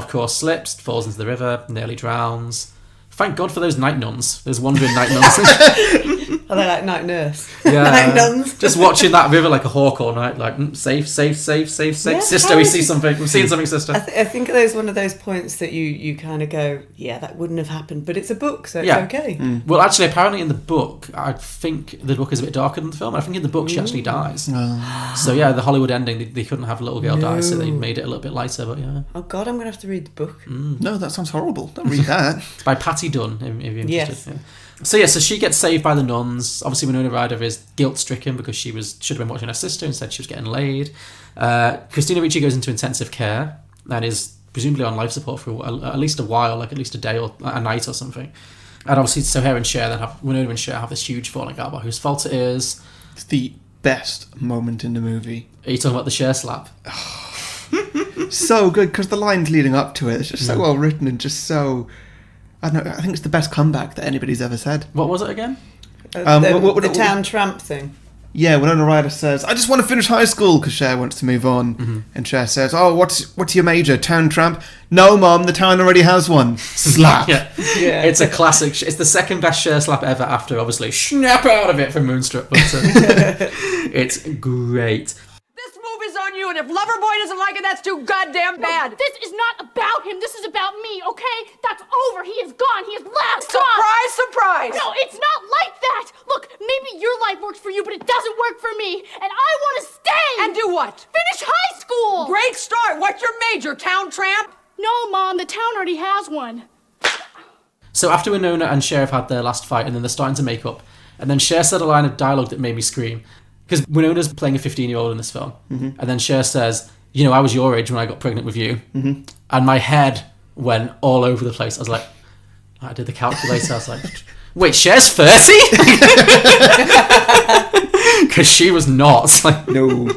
course, slips, falls into the river, nearly drowns. Thank God for those night nuns, those wandering night nuns. Are they like night nurse? Yeah, Night nuns. just watching that river like a hawk all night, like safe. Yeah, Sister, we see something. We've seen something, sister. I think there's one of those points that you kind of go, yeah, that wouldn't have happened, but it's a book, so it's okay. Well, actually, apparently in the book, I think the book is a bit darker than the film. I think in the book she actually dies. So yeah, the Hollywood ending, they couldn't have a little girl die, so they made it a little bit lighter. But yeah, Oh God, I'm gonna have to read the book. No, that sounds horrible. Don't read that. it's by Patty Dunn. If you're interested. Yes. Yeah. So she gets saved by the nuns. Obviously, Winona Ryder is guilt-stricken because should have been watching her sister. Instead, she was getting laid. Christina Ricci goes into intensive care and is presumably on life support for at least a while, like at least a day or a night or something. And obviously, so her and Cher Winona and Cher have this huge falling out about whose fault it is. It's the best moment in the movie. Are you talking about the Cher slap? So good, because the lines leading up to it, it's just so well written and just so... I don't know, I think it's the best comeback that anybody's ever said. What was it again? The town tramp thing. Yeah, Winona Ryder says, "I just want to finish high school," because Cher wants to move on. And Cher says, "Oh, what's your major? Town tramp?" "No, Mum, the town already has one." Slap. Yeah. It's a classic. It's the second best Cher slap ever after, obviously, Snap Out of It from Moonstruck. But it's great. This movie's on you, and if Loverboy doesn't like it, that's too goddamn bad. This is not about him. This is about me, okay? That's over. He is gone. He is left. Surprise, surprise! No, it's not like that. Look, maybe your life works for you, but it doesn't work for me. And I want to stay. And do what? Finish high school. Great start. What's your major, town tramp? No, Mom, the town already has one. So after Winona and Cher have had their last fight, and then they're starting to make up, and then Cher said a line of dialogue that made me scream. Because Winona's playing a 15-year-old in this film. And then Cher says, "You know, I was your age when I got pregnant with you." And my head went all over the place. I was like, I did the calculator. I was like, wait, Cher's 30? Because she was not. Like, No.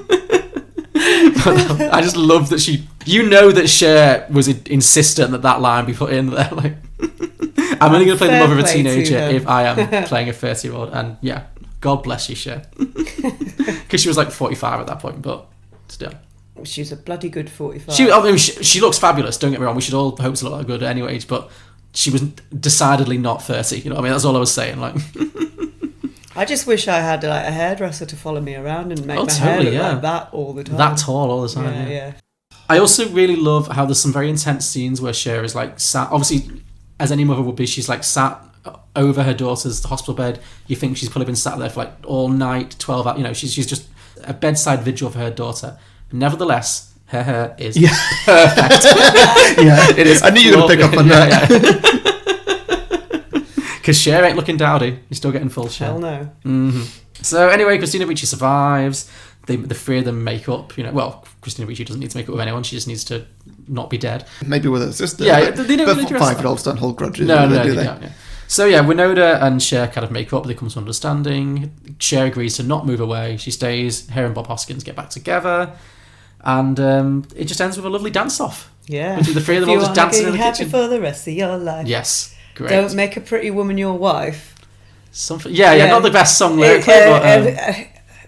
I just love that she... You know that Cher was insistent that line be put in there. Like, I'm only going to play the mother of a Fair play to teenager her. if I am playing a 30-year-old. And yeah, God bless you, Cher. Because she was like 45 at that point, but still. She's a bloody good 45. She looks fabulous, don't get me wrong. We should all hope to look good at any age, but she was decidedly not 30. You know what I mean? That's all I was saying. Like, I just wish I had like a hairdresser to follow me around and make my totally, hair look yeah. like that all the time. that tall all the time. Yeah. I also really love how there's some very intense scenes where Cher is like sat, obviously, as any mother would be, she's like sat over her daughter's hospital bed. You think she's probably been sat there for like all night, 12 hours. You know, she's just a bedside vigil for her daughter. Nevertheless, her hair is perfect. Yeah, It is. I knew you were going to pick up on that. Because Cher ain't looking dowdy. You're still getting full Cher. Hell no. So anyway, Christina Ricci survives. The three of them make up. You know, well, Christina Ricci doesn't need to make up with anyone. She just needs to not be dead. Maybe with her sister. Yeah, but, they don't but really address that. 5-year-olds don't hold grudges. No, do they they? don't. Yeah. So yeah, Winona and Cher kind of make up. They come to an understanding. Cher agrees to not move away. She stays. Her and Bob Hoskins get back together. And it just ends with a lovely dance-off. Yeah. Between the three of them all just dancing in the happy kitchen. for the rest of your life. Yes, great. Don't make a pretty woman your wife. Something. Yeah, not the best song lyrically,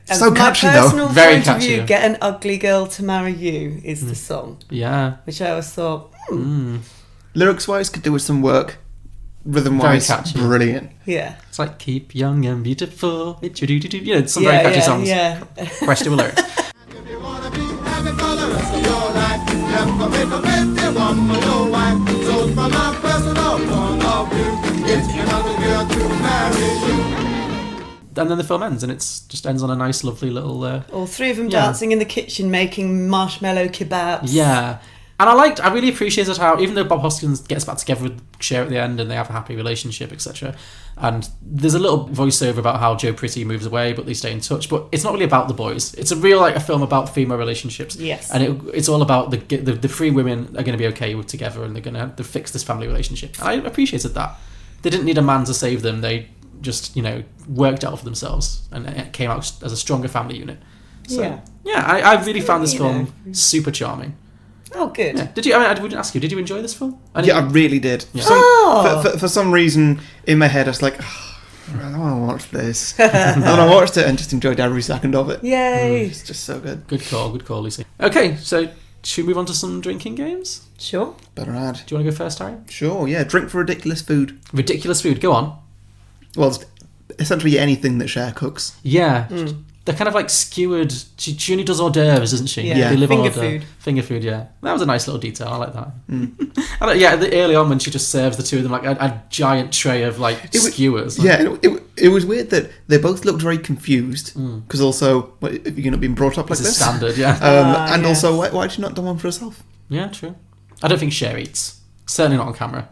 but so catchy though. Personal Very point catchy. Of view, Get an Ugly Girl to Marry You is the song, yeah. which I always thought, Lyrics-wise, could do with some work. Rhythm-wise, Very catchy. brilliant. yeah. It's like keep young and beautiful. You know, some very catchy songs. Yeah. Questionable lyrics. If you wanna be happy for the rest of your life, never make a pretty woman your wife. So from my personal point of view, it's another girl to marry you. And then the film ends, and it just ends on a nice, lovely little. All three of them Yeah. dancing in the kitchen making marshmallow kebabs. Yeah. And I really appreciated how, even though Bob Hoskins gets back together with Cher at the end and they have a happy relationship, etc., and there's a little voiceover about how Joe Pretty moves away, but they stay in touch. But it's not really about the boys. It's a real, a film about female relationships. Yes. And it's all about the three women are going to be okay with together, and they're going to have to fix this family relationship. And I appreciated that. They didn't need a man to save them. They just, worked out for themselves, and it came out as a stronger family unit. So, I really found this film super charming. Oh, good. Yeah. Did you? I wouldn't ask you. Did you enjoy this film? Yeah, I really did. Yeah. For some reason, in my head, I was like, I don't want to watch this. And I watched it and just enjoyed every second of it. Yay! It's just so good. Good call, Lucy. Okay, so should we move on to some drinking games? Sure. Better add. Do you want to go first, Harry? Sure, yeah. Drink for ridiculous food. Ridiculous food. Go on. Well, it's essentially anything that Cher cooks. Yeah. They're kind of like skewered. She only does hors d'oeuvres, doesn't she? Yeah. They live Finger on hors d'oeuvres. food. Finger food, yeah. That was a nice little detail. I like that. Early on when she just serves the two of them like a giant tray of skewers. It was weird that they both looked very confused because also, if you're not being brought up like It's a this, standard, yeah. and also, why had she not done one for herself? Yeah, true. I don't think Cher eats. Certainly not on camera.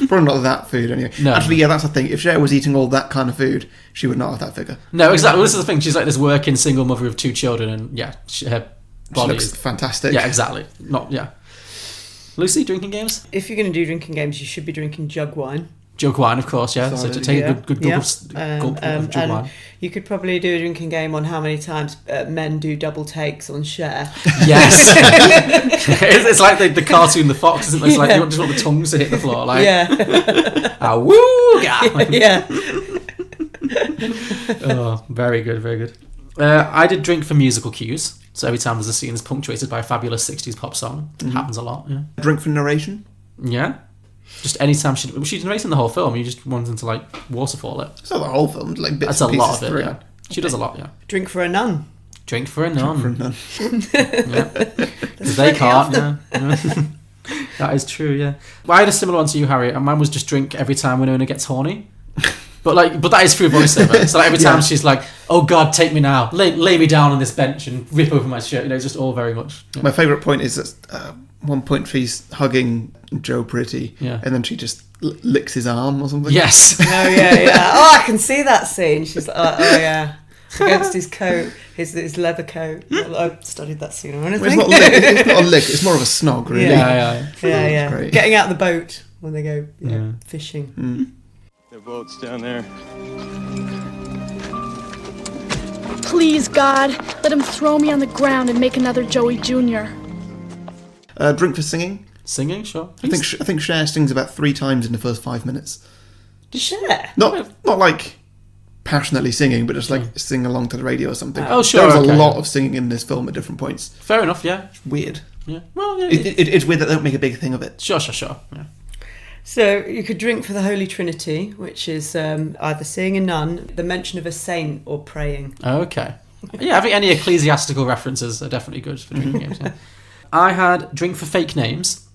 Probably not that food anyway. No. Actually, yeah, that's the thing. If Cher was eating all that kind of food, she would not have that figure. No, exactly. Well, this is the thing. She's like this working single mother of two children, and her She body looks is fantastic. Yeah, exactly. Lucy, drinking games? If you're going to do drinking games, you should be drinking jug wine. Jug wine, of course, yeah. So to take a good gulp of jug and wine. You could probably do a drinking game on how many times men do double takes on Cher. Yes. It's like the cartoon The Fox, isn't it? It's like you just want the tongues to hit the floor. Like, Yeah. woo! Yeah. Oh, very good, very good. I did drink for musical cues. So every time there's a scene that's punctuated by a fabulous 60s pop song. It happens a lot, yeah. Drink for narration. Yeah. Just any time she's narrating the whole film, you just want them to waterfall it. It's not the whole film, like bits That's a and lot pieces of it, through. yeah. She does a lot, yeah. Drink for a nun. Drink for a nun. For none. Yeah. They can't, yeah. That is true, yeah. Well, I had a similar one to you, Harry, and mine was just drink every time Winona gets horny. But that is through voiceover. So every time she's like, "Oh God, take me now, lay me down on this bench and rip open my shirt," it's just all very much. Yeah. My favourite point is that one point she's hugging Joe Pretty, and then she just licks his arm or something. Yes. Oh yeah. Oh, I can see that scene. She's like, oh yeah, against his coat, his leather coat. I studied that scene or anything. Well, it's not a lick. It's more of a snog, really. Yeah. Great. Getting out the boat when they go fishing. Their boat's down there. Please, God, let him throw me on the ground and make another Joey Jr. Drink for singing. Singing, sure. I think Cher sings about 3 times in the first 5 minutes. Cher? Not like passionately singing, but just like singing along to the radio or something. Oh, sure. There's a lot of singing in this film at different points. Fair enough, yeah. It's weird. Yeah. Well, yeah. It's weird that they don't make a big thing of it. Sure. Yeah. So you could drink for the Holy Trinity, which is either seeing a nun, the mention of a saint, or praying. Okay. Yeah, I think any ecclesiastical references are definitely good for drinking games. Yeah. I had drink for fake names.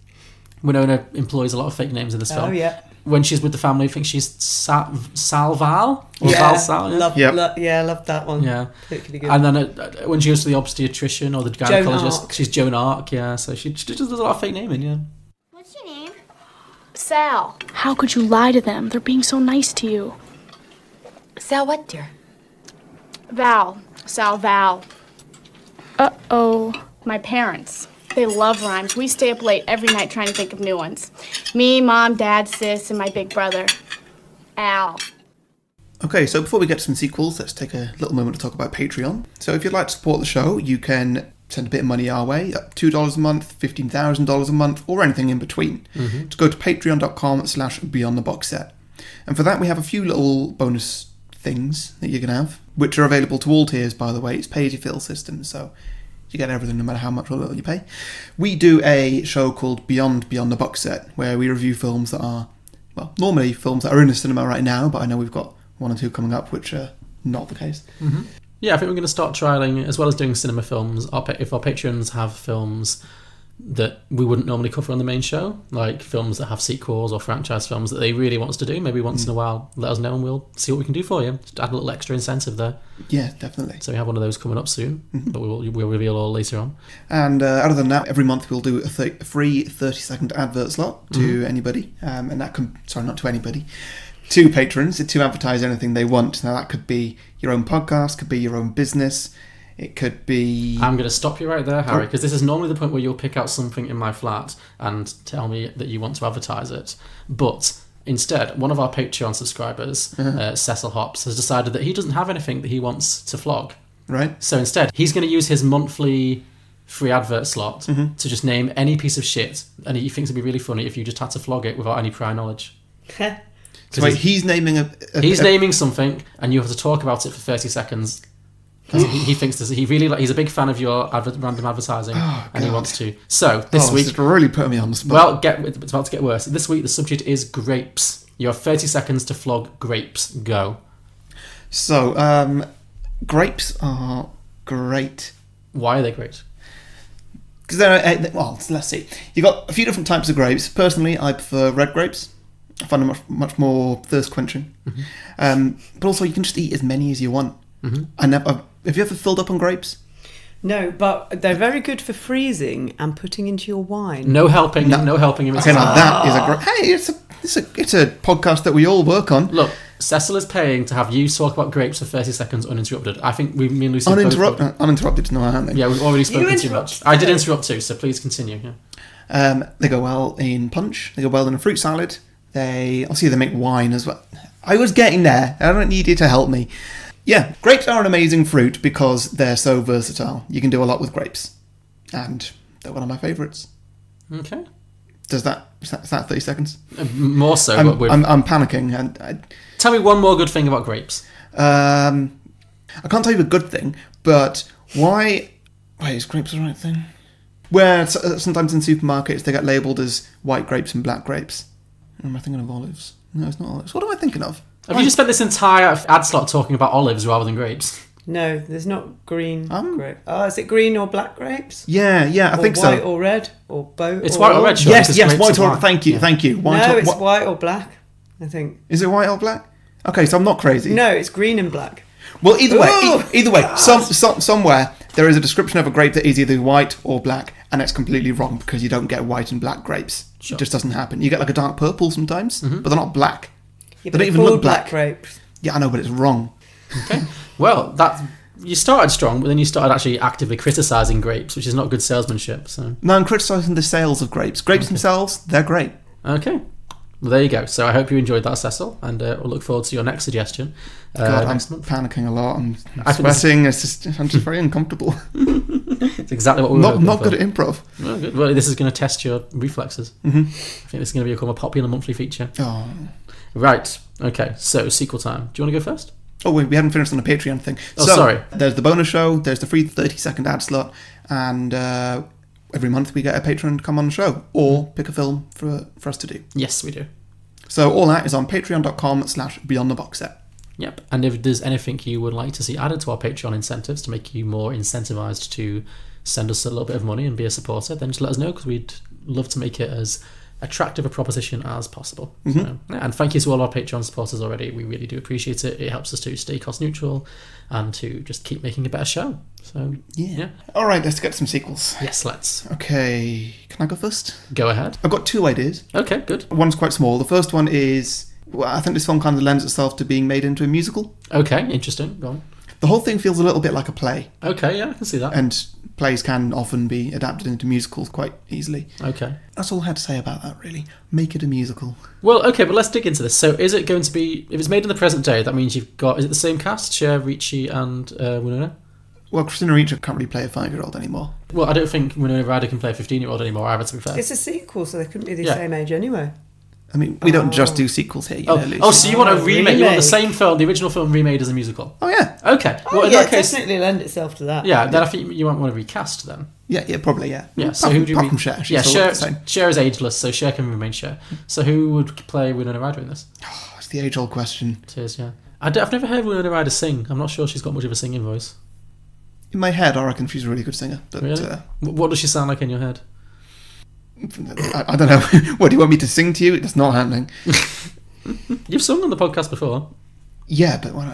Winona employs a lot of fake names in this film. Oh, yeah. When she's with the family, I think she's Salval? Or Yeah, Valsal, I loved that one. Yeah. Particularly good. And then when she goes to the obstetrician or the gynecologist, Arc. she's Joan Arc, yeah. So she just does a lot of fake naming, yeah. What's your name? Sal. How could you lie to them? They're being so nice to you. Sal what, dear? Val. Sal Val. Uh-oh. My parents. They love rhymes. We stay up late every night trying to think of new ones. Me, Mom, Dad, Sis, and my big brother, Al. Okay, so before we get to some sequels, let's take a little moment to talk about Patreon. So if you'd like to support the show, you can send a bit of money our way, up $2 a month, $15,000 a month, or anything in between. Just go to patreon.com/beyondtheboxset. And for that, we have a few little bonus things that you can have, which are available to all tiers, by the way. It's pay-as-you-fill system, so you get everything no matter how much or little you pay. We do a show called Beyond the Box Set, where we review films that are, well, normally films that are in the cinema right now, but I know we've got one or two coming up which are not the case. Mm-hmm. Yeah, I think we're going to start trialling, as well as doing cinema films, if our patrons have films that we wouldn't normally cover on the main show, like films that have sequels or franchise films that they really want us to do, maybe once in a while, let us know and we'll see what we can do for you. Just add a little extra incentive there. Yeah, definitely. So we have one of those coming up soon, but we'll reveal all later on. And other than that, every month we'll do a free 30-second advert slot to anybody, and that can, sorry, not to anybody, to patrons to advertise anything they want. Now that could be your own podcast, could be your own business. It could be... I'm going to stop you right there, Harry, because this is normally the point where you'll pick out something in my flat and tell me that you want to advertise it. But instead, one of our Patreon subscribers, Cecil Hops, has decided that he doesn't have anything that he wants to flog. Right. So instead, he's going to use his monthly free advert slot to just name any piece of shit, and he thinks it'd be really funny if you just had to flog it without any prior knowledge. So wait, he's naming he's naming something, and you have to talk about it for 30 seconds. He thinks this. He's a big fan of your random advertising, and he wants to. So this week, it's really putting me on the spot. Well, it's about to get worse. This week, the subject is grapes. You have 30 seconds to flog grapes. Go. So, grapes are great. Why are they great? Because they're well. Let's see. You've got a few different types of grapes. Personally, I prefer red grapes. I find them much more thirst quenching. But also, you can just eat as many as you want. Have you ever filled up on grapes? No, but they're very good for freezing and putting into your wine. No helping. No helping. Okay, now that is a great... Hey, it's a podcast that we all work on. Look, Cecil is paying to have you talk about grapes for 30 seconds uninterrupted. I think me and Lucy... Uninterrupted, no, aren't they? Yeah, we've already spoken too much. I did interrupt too, so please continue. Yeah. They go well in punch. They go well in a fruit salad. They make wine as well. I was getting there. I don't need you to help me. Yeah, grapes are an amazing fruit because they're so versatile. You can do a lot with grapes. And they're one of my favourites. Okay. Is that 30 seconds? More so, I'm panicking. And tell me one more good thing about grapes. I can't tell you a good thing, but why... Wait, is grapes the right thing? Where sometimes in supermarkets they get labelled as white grapes and black grapes. Am I thinking of olives? No, it's not olives. What am I thinking of? Have you just spent this entire ad slot talking about olives rather than grapes? No, there's not green grape. Oh, is it green or black grapes? Yeah, I think so. White or red or both? It's white or red, sure. Yes, white or red. Thank you. It's white or black, I think. Is it white or black? Okay, so I'm not crazy. No, it's green and black. Well, either way, somewhere there is a description of a grape that is either white or black, and it's completely wrong because you don't get white and black grapes. Sure. It just doesn't happen. You get like a dark purple sometimes, but they're not black. Yeah, they don't even look black. Grapes. Yeah, I know, but it's wrong. Okay. Well, you started strong, but then you started actually actively criticising grapes, which is not good salesmanship. So no, I'm criticising the sales of grapes. Grapes themselves, they're great. Okay. Well, there you go. So I hope you enjoyed that, Cecil, and we'll look forward to your next suggestion. God, I'm panicking a lot. I'm sweating. I'm just very uncomfortable. It's exactly what we were not good at improv. Oh, good. Well, this is going to test your reflexes. I think this is going to become a popular monthly feature. Oh. Right. Okay. So sequel time. Do you want to go first? Oh, we haven't finished on the Patreon thing. Sorry. There's the bonus show. There's the free 30-second ad slot, and every month we get a patron to come on the show or pick a film for us to do. Yes, we do. So all that is on patreon.com/beyondtheboxset. Yep. And if there's anything you would like to see added to our Patreon incentives to make you more incentivized to send us a little bit of money and be a supporter, then just let us know, because we'd love to make it as attractive a proposition as possible. So, and thank you to all our Patreon supporters already. We really do appreciate it. It helps us to stay cost neutral and to just keep making a better show. So yeah. All right, let's get some sequels. Yes, let's. Okay, can I go first? Go ahead. I've got two ideas. Okay, good. One's quite small. The first one is, I think this film kind of lends itself to being made into a musical. Okay, interesting. Go on. The whole thing feels a little bit like a play. Okay, yeah, I can see that. And plays can often be adapted into musicals quite easily. Okay. That's all I had to say about that, really. Make it a musical. Well, okay, but let's dig into this. So is it going to be, if it's made in the present day, that means you've got, is it the same cast? Cher, Ricci and Winona? Well, Christina Ricci can't really play a 5-year-old anymore. Well, I don't think Winona Ryder can play a 15-year-old anymore either, to be fair. It's a sequel, so they couldn't be the same age anyway. I mean, we don't just do sequels here, you know, Lucy. Oh, so you want a remake? You want the remake. same film, the original film, remade as a musical? Oh, yeah. Okay. Well, in yeah, that case, definitely lend itself to that. yeah. Then I think you might want to recast then. Yeah, probably, yeah. Yeah. So who do apart we? from Cher, she's Yeah, still Cher. the same. Cher is ageless, so Cher can remain Cher. So who would play Winona Ryder in this? Oh, it's the age-old question. It is, yeah. I've never heard Winona Ryder sing. I'm not sure she's got much of a singing voice. In my head, I reckon she's a really good singer. But Really? What does she sound like in your head? I don't know. What, do you want me to sing to you? It's not happening. You've sung on the podcast before. Yeah, but when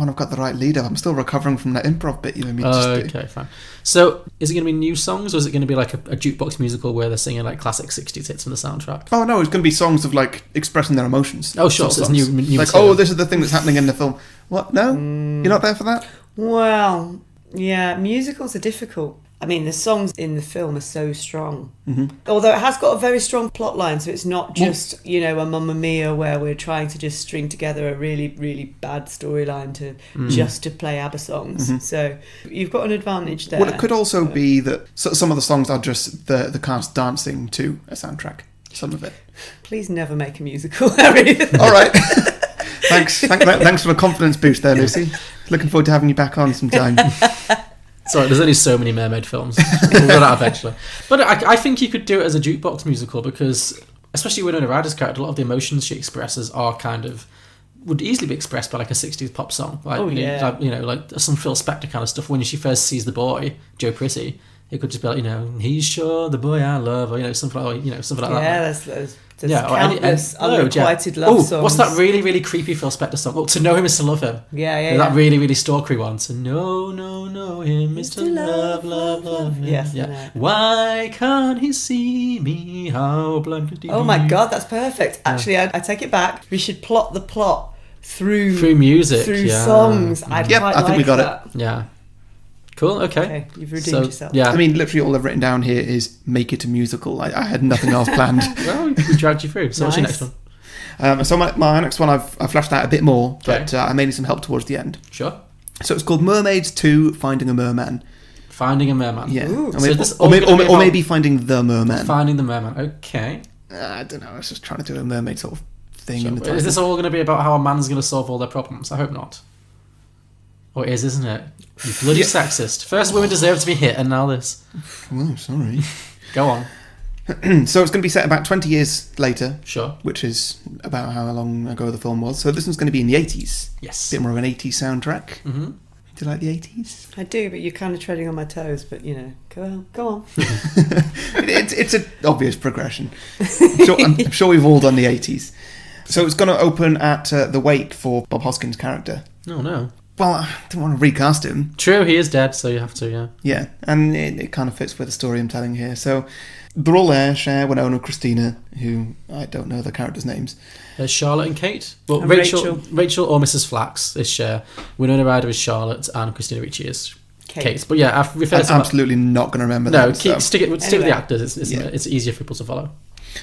I've got the right lead up, I'm still recovering from that improv bit you made me just do. Okay, fine. So, is it going to be new songs, or is it going to be like a jukebox musical where they're singing like classic 60s hits from the soundtrack? Oh no, it's going to be songs of like expressing their emotions. Oh sure, so it's new like, material. oh, this is the thing that's happening in the film. What? No, you're not there for that. Well, yeah, musicals are difficult. I mean, the songs in the film are so strong. Mm-hmm. Although it has got a very strong plot line, so it's not just, you know, a Mamma Mia where we're trying to just string together a really, really bad storyline to play ABBA songs. Mm-hmm. So you've got an advantage there. Well, it could also be that some of the songs are just the cast dancing to a soundtrack. Some of it. Please never make a musical, Harry. All right. Thanks for the confidence boost there, Lucy. Looking forward to having you back on sometime. Sorry, there's only so many mermaid films. We'll get that eventually. But I think you could do it as a jukebox musical because, especially Winona Ryder's character, a lot of the emotions she expresses are would easily be expressed by like a 60s pop song. Like, like some Phil Spector kind of stuff. When she first sees the boy, Joe Pretty, it could just be like, he's sure the boy I love, or something like that. Yeah, there's countless unrequited love songs. What's that really, really creepy Phil Spector song? To know him is to love him. Yeah. That really, really stalkery one. To know him is to love him. Yes. Yeah. Why can't he see me? How blind could he be? Oh my God, that's perfect. Actually, I take it back. We should plot the plot through music, through songs. I think we got it. Yeah. Cool, okay. You've redeemed yourself. Yeah. I mean, literally all I've written down here is make it a musical. I had nothing else planned. Well, we dragged you through. So what's your next one? So my next one, I've flashed out a bit more, but I may need some help towards the end. Sure. So it's called Mermaids 2, Finding a Merman. Finding a Merman. Yeah. Or maybe Finding the Merman. Finding the Merman, okay. I don't know, I was just trying to do a mermaid sort of thing. Sure. In the title. Is this all going to be about how a man's going to solve all their problems? I hope not. Or it is, isn't it? You bloody sexist. First women deserve to be hit, and now this. Oh, sorry. Go on. So it's going to be set about 20 years later. Sure. Which is about how long ago the film was. So this one's going to be in the 80s. Yes. A bit more of an 80s soundtrack. Mm-hmm. Do you like the 80s? I do, but you're kind of treading on my toes. But go on. It's an obvious progression. I'm sure we've all done the 80s. So it's going to open at the wake for Bob Hoskins' character. Oh no. Well, I didn't want to recast him. True, he is dead, so you have to, yeah. Yeah, and it kind of fits with the story I'm telling here. So they're all there, Cher, Winona, Christina, who I don't know the characters' names. Charlotte and Kate. Well, And Rachel or Mrs. Flax is Cher. Winona Ryder is Charlotte, and Christina Ricci is Kate. But yeah, I've referred to absolutely not going to remember that. No, them, stick with the actors. It's easier for people to follow.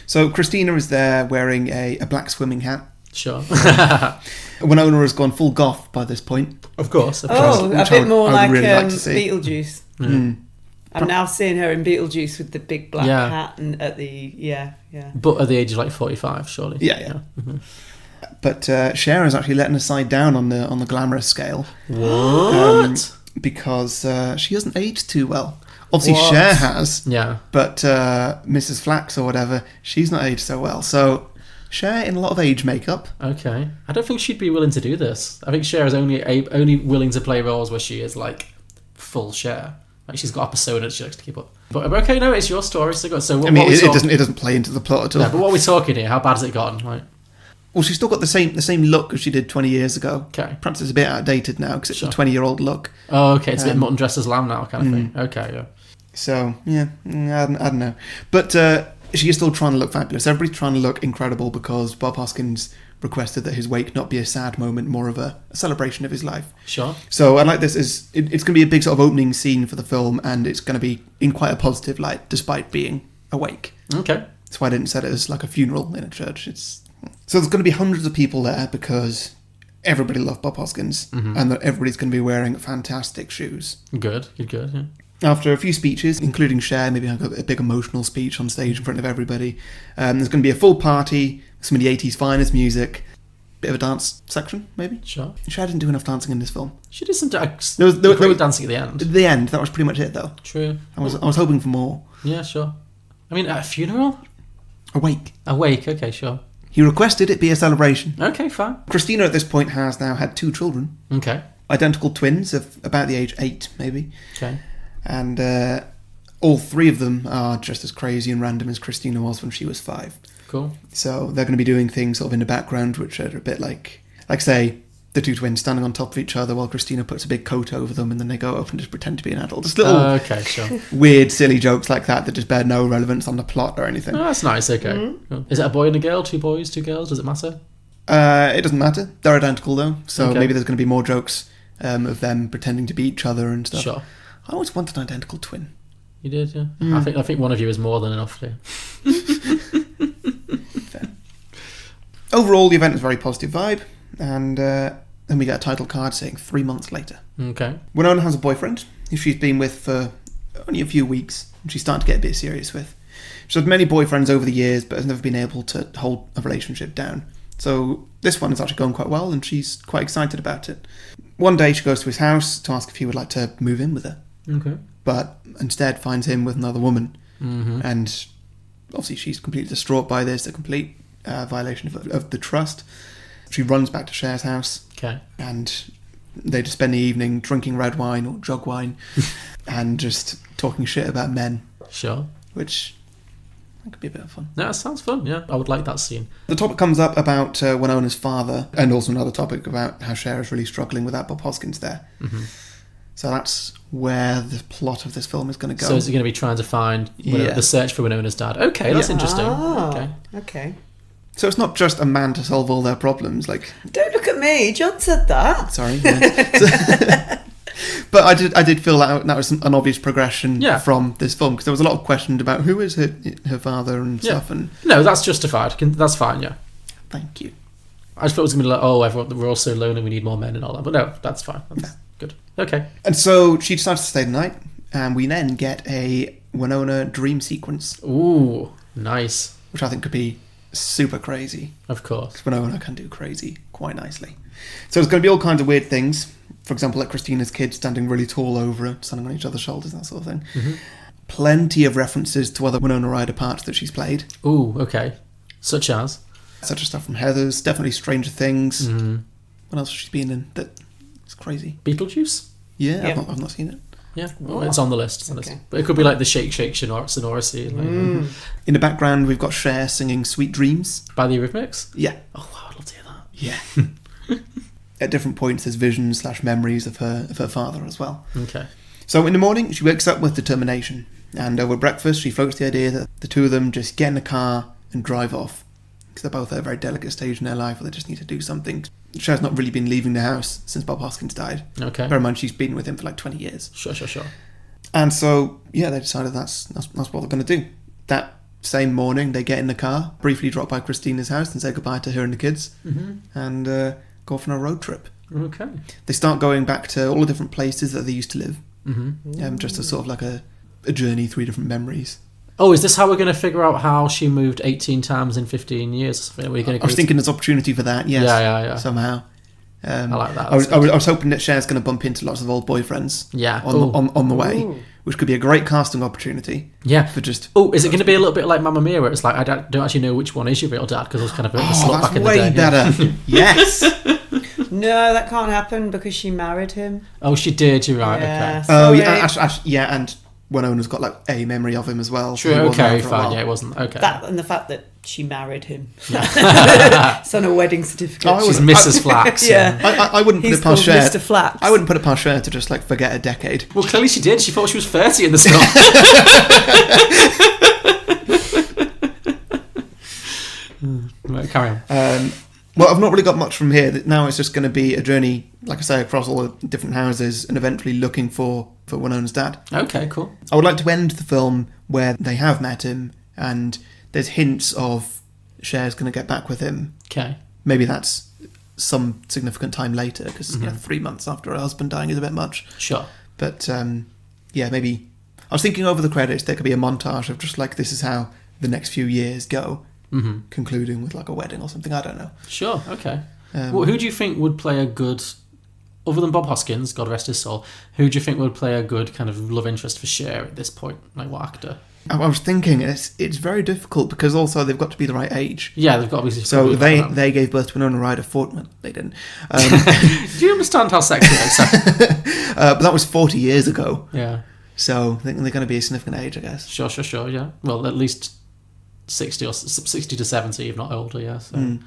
So Christina is there wearing a black swimming hat. Sure. Winona has gone full goth by this point. Of course. A bit more like Beetlejuice. Mm. I'm now seeing her in Beetlejuice with the big black hat and at the But at the age of like 45, surely. Yeah. Mm-hmm. But Cher is actually letting her side down on the glamorous scale. What? Because she hasn't aged too well. Obviously, Cher has. Yeah. But Mrs. Flax or whatever, she's not aged so well. So Cher in a lot of age makeup. Okay. I don't think she'd be willing to do this. I think Cher is only willing to play roles where she is like full Cher. Like she's got a persona that she likes to keep up. But okay, no, it's your story. So it doesn't play into the plot at all. No, but what are we talking here? How bad has it gotten? Like, well, she's still got the same look as she did 20 years ago. Okay. Perhaps it's a bit outdated now because it's a 20-year-old look. Oh, okay. It's a bit mutton dressed as lamb now kind of thing. Okay, yeah. So, yeah, I don't know. But she is still trying to look fabulous. Everybody's trying to look incredible because Bob Hoskins requested that his wake not be a sad moment, more of a celebration of his life. Sure. So I like this. It's going to be a big sort of opening scene for the film, and it's going to be in quite a positive light, despite being a wake. Okay. That's why I didn't set it as like a funeral in a church. So there's going to be hundreds of people there because everybody loved Bob Hoskins, and that everybody's going to be wearing fantastic shoes. Good, yeah. After a few speeches, including Cher, maybe a big emotional speech on stage in front of everybody, there's going to be a full party. some of the 80s finest music. Bit of a dance section, maybe? Sure. Cher didn't do enough dancing in this film. She did some great was dancing at the end. At the end, that was pretty much it, though. True. I was hoping for more. Yeah, sure. I mean, at a funeral? A wake. Okay, sure. He requested it be a celebration. Okay, fine. Christina at this point has now had 2 children. Okay. Identical twins of about the age 8, maybe. Okay. And all 3 of them are just as crazy and random as Christina was when she was 5. Cool. So they're going to be doing things sort of in the background which are a bit like say, the 2 twins standing on top of each other while Christina puts a big coat over them and then they go up and just pretend to be an adult. Just little okay, sure. weird, silly jokes like that just bear no relevance on the plot or anything. Oh, that's nice, okay. Cool. Is it a boy and a girl? 2 boys, 2 girls? Does it matter? It doesn't matter. They're identical though, so Okay. maybe there's going to be more jokes of them pretending to be each other and stuff. Sure. I always wanted an identical twin. You did, yeah. I think one of you is more than enough to. Overall, the event is a very positive vibe, and then we get a title card saying 3 months later. Okay. Winona has a boyfriend who she's been with for only a few weeks, and she's starting to get a bit serious with. She's had many boyfriends over the years, but has never been able to hold a relationship down. So this one is actually going quite well, and she's quite excited about it. One day she goes to his house to ask if he would like to move in with her. Okay. But instead finds him with another woman. Mm-hmm. And obviously she's completely distraught by this, a complete violation of the trust. She runs back to Cher's house. Okay. And they just spend the evening drinking red wine or jug wine and just talking shit about men. Sure. Which that could be a bit of fun. Yeah, that sounds fun, yeah. I would like that scene. The topic comes up about Winona's father, and also another topic about how Cher is really struggling without Bob Hoskins there. Mm-hmm. So that's where the plot of this film is going to go. So is it going to be trying to find the search for Winona's dad? Okay, that's interesting. Okay. So it's not just a man to solve all their problems. Like, don't look at me. John said that. Sorry. Yeah. But I did feel that was an obvious progression from this film, because there was a lot of questions about who is her father and stuff. And no, that's justified. That's fine. Yeah. Thank you. I just thought it was going to be like, everyone, we're all so lonely, we need more men and all that. But no, that's fine. That's good. Okay. And so she decides to stay the night, and we then get a Winona dream sequence. Ooh, nice. Which I think could be super crazy. Of course. Because Winona can do crazy quite nicely. So there's going to be all kinds of weird things. For example, like Christina's kids standing really tall over her, standing on each other's shoulders, that sort of thing. Mm-hmm. Plenty of references to other Winona Ryder parts that she's played. Ooh, okay. Such as stuff from Heathers, definitely Stranger Things. Mm-hmm. What else has she been in that is crazy? Beetlejuice? Yeah. I've not seen it. Yeah, well, it's on the list. Okay. But it could be like the Shake Shake Sonora scene. Like, In the background, we've got Cher singing Sweet Dreams. By the Eurythmics? Yeah. Oh, wow, I'd love to hear that. Yeah. At different points, there's visions / memories of her father as well. Okay. So in the morning, she wakes up with determination. And over breakfast, she floats the idea that the two of them just get in the car and drive off. Because they're both at a very delicate stage in their life where they just need to do something. Cher's not really been leaving the house since Bob Hoskins died. Okay. Bear in mind, she's been with him for like 20 years. Sure. And so, yeah, they decided that's what they're going to do. That same morning, they get in the car, briefly drop by Christina's house and say goodbye to her and the kids. Mm-hmm. And go off on a road trip. Okay. They start going back to all the different places that they used to live. Mm-hmm. Just as sort of like a journey through different memories. Oh, is this how we're going to figure out how she moved 18 times in 15 years? Are we going to I was thinking there's opportunity for that, yes. Yeah. Somehow. I like that. I was hoping that Cher's going to bump into lots of old boyfriends on the way, which could be a great casting opportunity. Yeah. For just... Oh, is it going to be a little bit like Mamma Mia, where it's like, I don't actually know which one is your real dad, because it was kind of a slut back in the day. That's way better. Yes. No, that can't happen because she married him. Oh, she did, you're right, yeah, okay. Sorry. Oh, yeah, and Winona's got like a memory of him as well. True, okay, fine, yeah, it wasn't, okay. That and the fact that she married him. It's on a wedding certificate. She's Mrs. Flax. Yeah. I wouldn't put it past Cher. Mr. Flax. I wouldn't put it past Cher to just like forget a decade. Well, clearly she did. She thought she was 30 in the sky. Right, carry on. Well, I've not really got much from here. Now it's just going to be a journey, like I say, across all the different houses and eventually looking for Winona's dad. Okay, cool. I would like to end the film where they have met him and there's hints of Cher's going to get back with him. Okay. Maybe that's some significant time later, because 3 months after her husband dying is a bit much. Sure. But yeah, maybe... I was thinking over the credits there could be a montage of just like, this is how the next few years go. concluding with like a wedding or something. I don't know. Sure, okay. Well, who do you think would play a good, other than Bob Hoskins, God rest his soul, who do you think would play a good kind of love interest for Cher at this point? Like, what actor? I was thinking it's very difficult because also they've got to be the right age. Yeah, they've got to be. So they gave birth to Winona Ryder. They didn't. Do you understand how sexy they sound? But that was 40 years ago. Yeah. So I think they're going to be a significant age, I guess. Sure, yeah. Well, at least 60 to 70, if not older, yeah. So.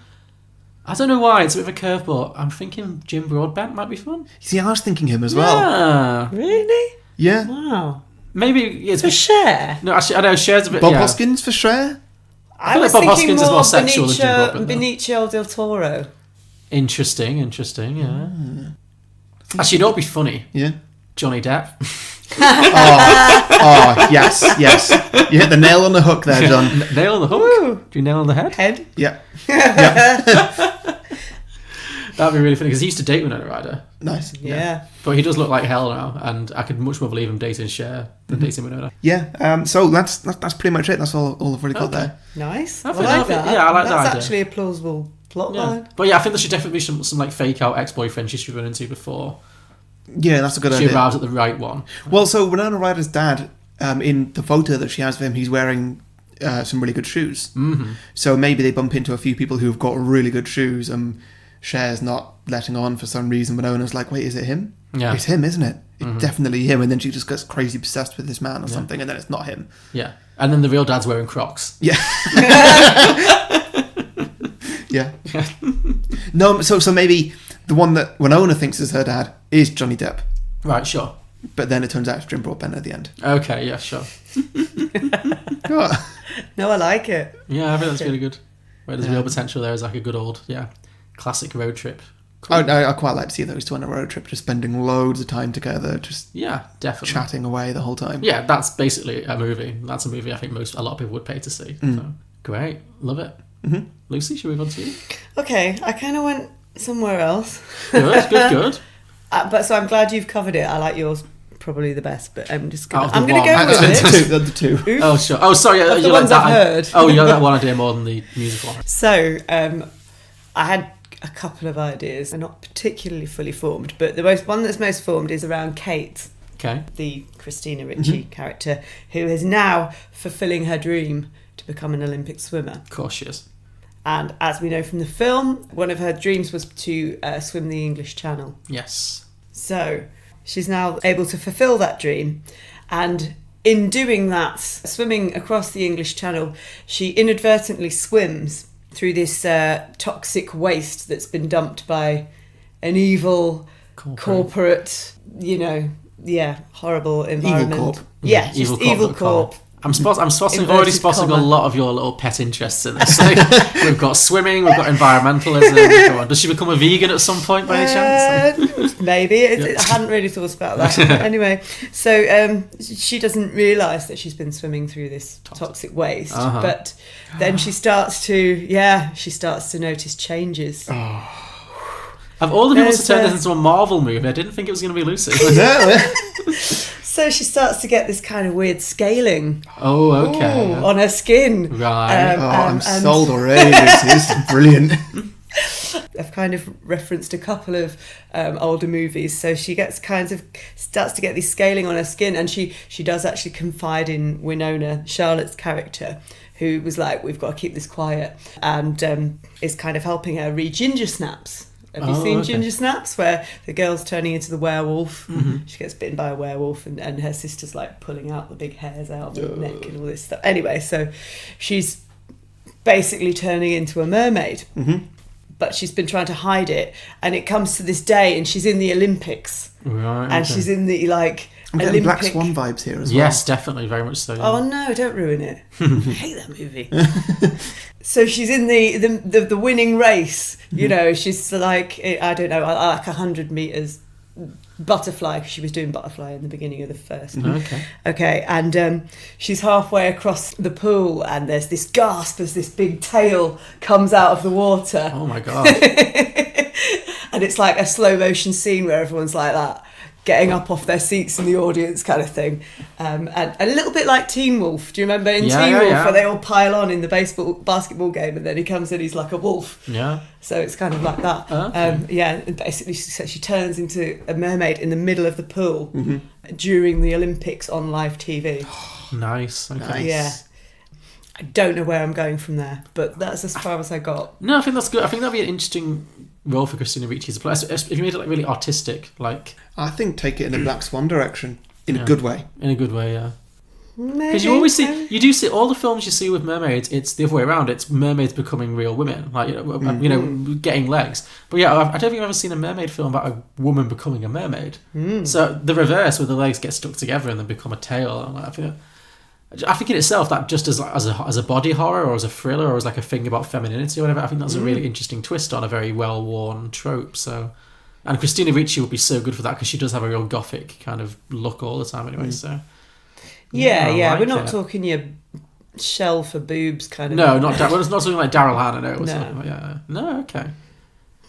I don't know why, it's a bit of a curveball. I'm thinking Jim Broadbent might be fun. See, I was thinking him as well. Yeah. Really? Yeah. Wow. Maybe it's for Cher. No, actually, I know Cher's a bit. Bob Hoskins for Cher. I like was Bob thinking Hoskins is more sexual than Jim Broadbent. Benicio del Toro. Interesting. Yeah. Actually, you know what'd be funny? Yeah. Johnny Depp. oh, yes. You hit the nail on the hook there, John. Nail on the hook? Ooh. Do you nail on the head? Yeah. That'd be really funny because he used to date Winona Ryder. Nice. Yeah. But he does look like hell now, and I could much more believe him dating Cher than dating Winona. Yeah. So that's pretty much it. That's all I've really got there. Nice. I like that. Yeah, I like that That's idea. actually a plausible plot line. But yeah, I think there should definitely be some like fake out ex-boyfriend she should run into before. Yeah, that's a good idea. She arrives at the right one. Well, so Winona Ryder's dad, in the photo that she has of him, he's wearing some really good shoes. Mm-hmm. So maybe they bump into a few people who've got really good shoes, and Cher's not letting on for some reason. Winona's like, wait, is it him? Yeah. It's him, isn't it? It's definitely him. And then she just gets crazy obsessed with this man or something, and then it's not him. Yeah. And then the real dad's wearing Crocs. Yeah. Yeah. No, so maybe the one that Winona thinks is her dad is Johnny Depp. Right, sure. But then it turns out it's Jim Broadbent at the end. Okay, yeah, sure. No, I like it. Yeah, I think that's really good. Where there's real potential there is like a good old, classic road trip. Cool. I quite like to see those two on a road trip, just spending loads of time together, just definitely chatting away the whole time. Yeah, that's basically a movie. That's a movie I think a lot of people would pay to see. So, great, love it. Mm-hmm. Lucy, should we move on to you? Okay, I kind of went somewhere else. Good. But so I'm glad you've covered it. I like yours probably the best, but I'm just gonna I'm gonna go with it. The two. Oops. Oh sure. Oh sorry. Of the you ones like that? I've heard. Oh, you like that one idea more than the musical one. So I had a couple of ideas. They're not particularly fully formed, but the one that's most formed is around Kate. Okay. The Christina Ricci character, who is now fulfilling her dream to become an Olympic swimmer. Of course she is. And as we know from the film, one of her dreams was to swim the English Channel. Yes. So she's now able to fulfill that dream. And in doing that, swimming across the English Channel, she inadvertently swims through this toxic waste that's been dumped by an evil corporate, horrible environment. Evil corp. Yeah, just evil corp. I'm spotting Inverted already spotting comma. a lot of your little pet interests in this. Like, we've got swimming, we've got environmentalism. Go on. Does she become a vegan at some point by any chance? Maybe. I hadn't really thought about that. But anyway, so she doesn't realise that she's been swimming through this toxic waste. Uh-huh. But then she starts to notice changes. Of all the people to turn this into a Marvel movie, I didn't think it was going to be Lucy. So she starts to get this kind of weird scaling. Oh, okay. On her skin. Right. I'm sold already. This is brilliant. I've kind of referenced a couple of older movies, so she starts to get this scaling on her skin, and she does actually confide in Winona, Charlotte's character, who was like, we've got to keep this quiet, and is kind of helping her read Ginger Snaps. Have you seen Ginger Snaps, where the girl's turning into the werewolf? Mm-hmm. She gets bitten by a werewolf, and her sister's like pulling out the big hairs out of her neck and all this stuff. Anyway, so she's basically turning into a mermaid. Mm-hmm. But she's been trying to hide it, and it comes to this day, and she's in the Olympics, Right. and she's in the I'm getting Black Swan vibes here as well. Yes, definitely, very much so. Yeah. Oh no! Don't ruin it. I hate that movie. So she's in the winning race. You know, she's like, I don't know, like 100 meters butterfly, because she was doing butterfly in the beginning of the first. Okay, and she's halfway across the pool, and there's this gasp as this big tail comes out of the water. Oh my god. And it's like a slow motion scene where everyone's like that, getting up off their seats in the audience kind of thing. And a little bit like Teen Wolf. Do you remember in Teen Wolf where they all pile on in the basketball game and then he comes in, he's like a wolf. Yeah. So it's kind of like that. Okay. And basically she turns into a mermaid in the middle of the pool during the Olympics on live TV. Nice. Okay. Nice. Yeah. I don't know where I'm going from there, but that's as far as I got. No, I think that's good. I think that'd be an interesting role for Christina Ricci to play. If you made it like really artistic, like I think take it in a Black Swan direction in a good way. In a good way, yeah. Because you always see all the films you see with mermaids. It's the other way around. It's mermaids becoming real women, like getting legs. But yeah, I don't think I've ever seen a mermaid film about a woman becoming a mermaid. So the reverse, where the legs get stuck together and then become a tail. I think in itself that just as a body horror or as a thriller or as like a thing about femininity or whatever, I think that's a really interesting twist on a very well-worn trope. So, and Christina Ricci would be so good for that because she does have a real gothic kind of look all the time anyway. So we're not talking your shell for boobs kind of. No, not we're not talking like Daryl Hannah. No, okay.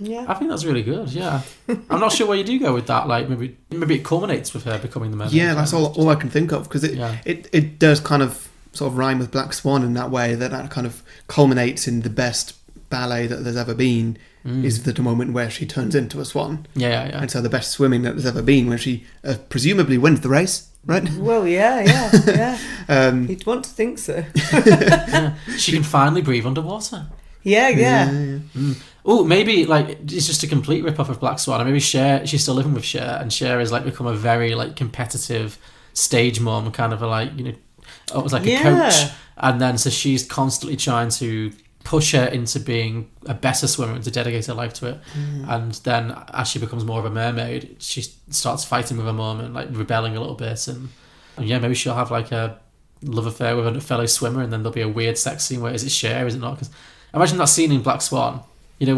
Yeah, I think that's really good. Yeah, I'm not sure where you do go with that. Like maybe it culminates with her becoming the mermaid. Yeah, that's all I can think of because it does kind of sort of rhyme with Black Swan in that way that kind of culminates in the best ballet that there's ever been is the moment where she turns into a swan. Yeah. And so the best swimming that there's ever been when she presumably wins the race. Right? Well, yeah. You'd want to think so. She can finally breathe underwater. Yeah. Oh, maybe like it's just a complete rip-off of Black Swan. Or maybe Cher, she's still living with Cher, and Cher has like become a very like competitive stage mom, kind of a coach, and then so she's constantly trying to push her into being a better swimmer and to dedicate her life to it. And then as she becomes more of a mermaid, she starts fighting with her mom and like rebelling a little bit, and maybe she'll have like a love affair with a fellow swimmer, and then there'll be a weird sex scene where is it Cher, is it not? Because imagine that scene in Black Swan, where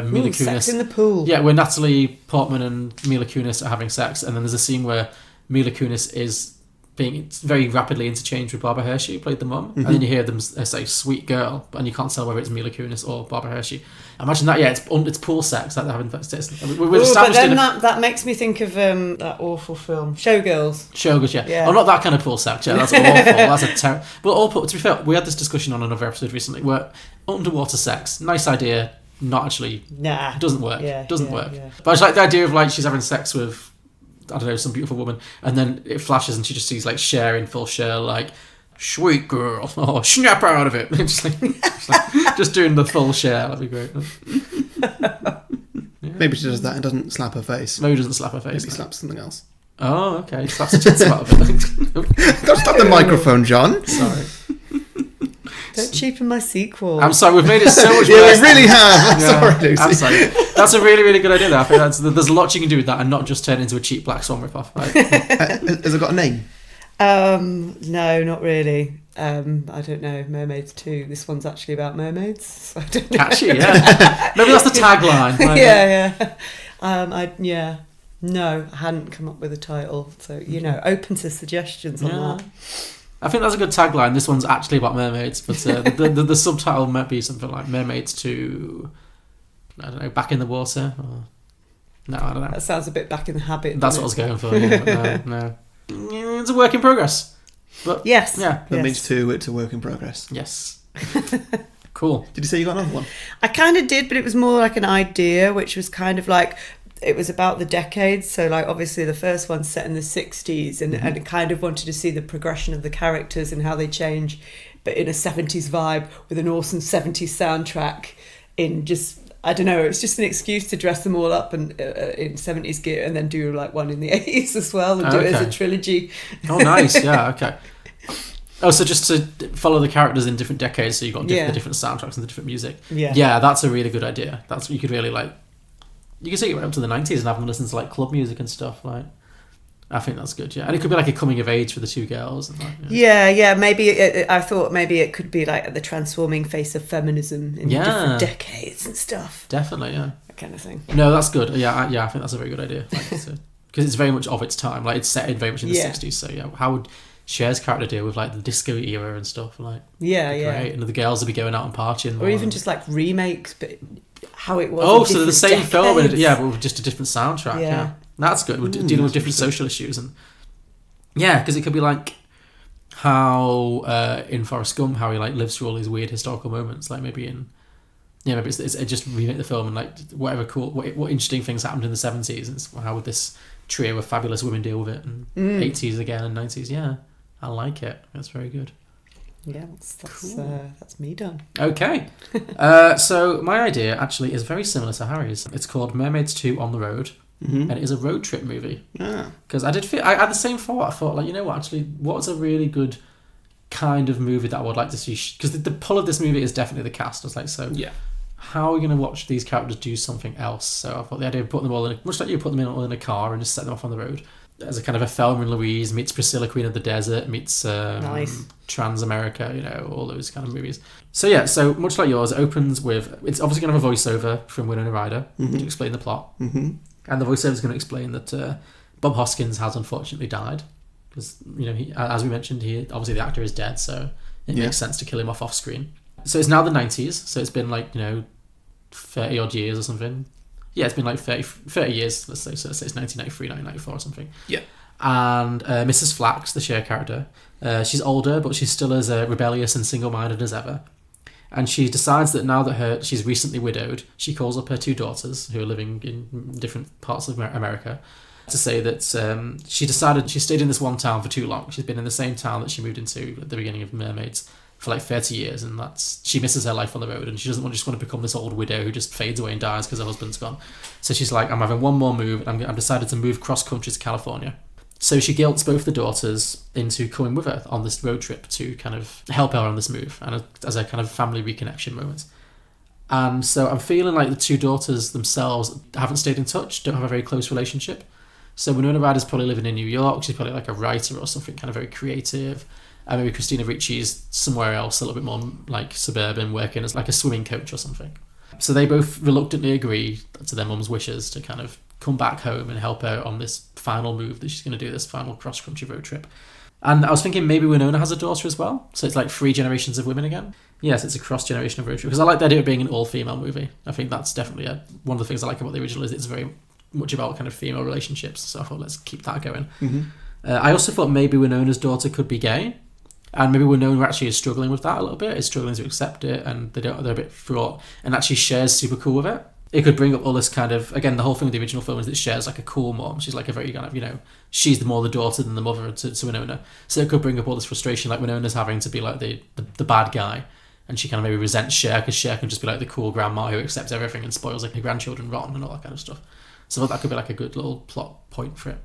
Mila Kunis, sex in the pool. Yeah, where Natalie Portman and Mila Kunis are having sex, and then there's a scene where Mila Kunis is being very rapidly interchanged with Barbara Hershey, who played the mum, and then you hear them say "sweet girl," and you can't tell whether it's Mila Kunis or Barbara Hershey. Imagine that. Yeah, it's pool sex, like they're having sex. But then that makes me think of that awful film Showgirls. Yeah. Oh, not that kind of pool sex. Yeah, that's awful. That's a terrible. Well, to be fair, we had this discussion on another episode recently where underwater sex, nice idea, not actually. Nah, it doesn't work. Doesn't work. Yeah. But it's like the idea of like she's having sex with, I don't know, some beautiful woman, and then it flashes and she just sees like Cher in full Cher, like, sweet girl, oh, snap her out of it. just doing the full Cher, that'd be great. Maybe she does that and doesn't slap her face. Maybe doesn't slap her face. Maybe slaps something else. Oh, okay. Slaps her tits out of it. Don't stop the microphone, John. Sorry. Don't cheapen my sequel. I'm sorry, we've made it so much worse. Yeah, we really have. Sorry, Lucy. I'm sorry. That's a really, really good idea, though. I think there's a lot you can do with that and not just turn it into a cheap Black Swan ripoff. Right? Has it got a name? No, not really. I don't know. Mermaids 2. This one's actually about mermaids. So I don't know. Actually, yeah. Maybe that's the tagline. Yeah. No, I hadn't come up with a title. So, open to suggestions on that. I think that's a good tagline. This one's actually about mermaids, but the subtitle might be something like Mermaids 2, I don't know, Back in the Water? Or... No, I don't know. That sounds a bit Back in the Habit. That's what I was going for, yeah, no. It's a work in progress. But yes. Yeah. That means 2, it's a work in progress. Yes. Cool. Did you say you got another one? I kind of did, but it was more like an idea, which was kind of like, it was about the decades. So like obviously the first one's set in the 60s and I kind of wanted to see the progression of the characters and how they change, but in a 70s vibe with an awesome 70s soundtrack in just, I don't know, it's just an excuse to dress them all up and in 70s gear and then do like one in the 80s as well and do it as a trilogy. Oh, nice. Yeah, okay. Oh, so just to follow the characters in different decades, so you've got the different soundtracks and the different music. Yeah, that's a really good idea. That's what you could really like. You can take it right up to the 90s and have them listen to like club music and stuff. Like, I think that's good. Yeah, and it could be like a coming of age for the two girls. And like, yeah. Maybe I thought maybe it could be like the transforming face of feminism in different decades and stuff. Definitely, yeah, that kind of thing. No, that's good. Yeah, I think that's a very good idea. Because it's very much of its time. Like it's set in very much in the 60s. So yeah, how would Cher's character deal with like the disco era and stuff? Like great. And the girls would be going out and partying, or even just like remakes, but how it was. Oh, so the same film, but with just a different soundtrack. Yeah. That's good. We're dealing with different social issues. And yeah, because it could be like how in Forrest Gump, how he like lives through all these weird historical moments, like maybe maybe it's just remake the film and like whatever cool, what interesting things happened in the 70s, and how would this trio of fabulous women deal with it, and 80s again and 90s. Yeah, I like it. That's very good. Yeah, that's me done. Okay. So my idea actually is very similar to Harry's. It's called Mermaids 2 on the Road. And it is a road trip movie. Because I had the same thought. I thought, like, you know what, actually, what's a really good kind of movie that I would like to see? Because the pull of this movie is definitely the cast. I was like, so how are we going to watch these characters do something else? So I thought the idea of putting them all in, much like you put them all in a car and just set them off on the road. As a kind of a Thelma and Louise meets Priscilla, Queen of the Desert, meets Trans-America, you know, all those kind of movies. So yeah, so much like yours, it opens with, it's obviously going to have a voiceover from Winona Ryder to explain the plot. And the voiceover is going to explain that Bob Hoskins has unfortunately died. Because, you know, as we mentioned, obviously the actor is dead, so it makes sense to kill him off screen. So it's now the 90s, so it's been like, you know, 30 odd years or something. Yeah, it's been like 30 years, let's say. So let's say it's 1993, 1994 or something. Yeah. And Mrs. Flax, the Cher character, she's older, but she's still as rebellious and single-minded as ever. And she decides that now that she's recently widowed, she calls up her 2 daughters, who are living in different parts of America, to say that she decided she stayed in this one town for too long. She's been in the same town that she moved into at the beginning of Mermaids for like 30 years, and she misses her life on the road, and she doesn't just want to become this old widow who just fades away and dies because her husband's gone. So she's like, I'm having one more move, and I've decided to move cross country to California. So she guilts both the daughters into coming with her on this road trip to kind of help her on this move, and as a kind of family reconnection moment. And so I'm feeling like the 2 daughters themselves haven't stayed in touch, don't have a very close relationship. So Winona Ryder's probably living in New York, she's probably like a writer or something, kind of very creative. And maybe Christina Ricci's somewhere else, a little bit more like suburban, working as like a swimming coach or something. So they both reluctantly agree to their mum's wishes to kind of come back home and help her on this final move that she's going to do, this final cross-country road trip. And I was thinking maybe Winona has a daughter as well, so it's like 3 generations of women again. Yes, it's a cross-generational road trip, because I like the idea of being an all-female movie. I think that's definitely one of the things I like about the original, is it's very much about kind of female relationships, so I thought let's keep that going. I also thought maybe Winona's daughter could be gay, and maybe Winona actually is struggling with that a little bit, is struggling to accept it, and they're a bit fraught, and actually Cher's super cool with it. It could bring up all this kind of, again, the whole thing with the original film is that Cher's like a cool mom. She's like a very kind of, you know, she's more the daughter than the mother to Winona. So it could bring up all this frustration, like Winona's having to be like the bad guy, and she kind of maybe resents Cher, because Cher can just be like the cool grandma who accepts everything and spoils like her grandchildren rotten and all that kind of stuff. So I thought that could be like a good little plot point for it.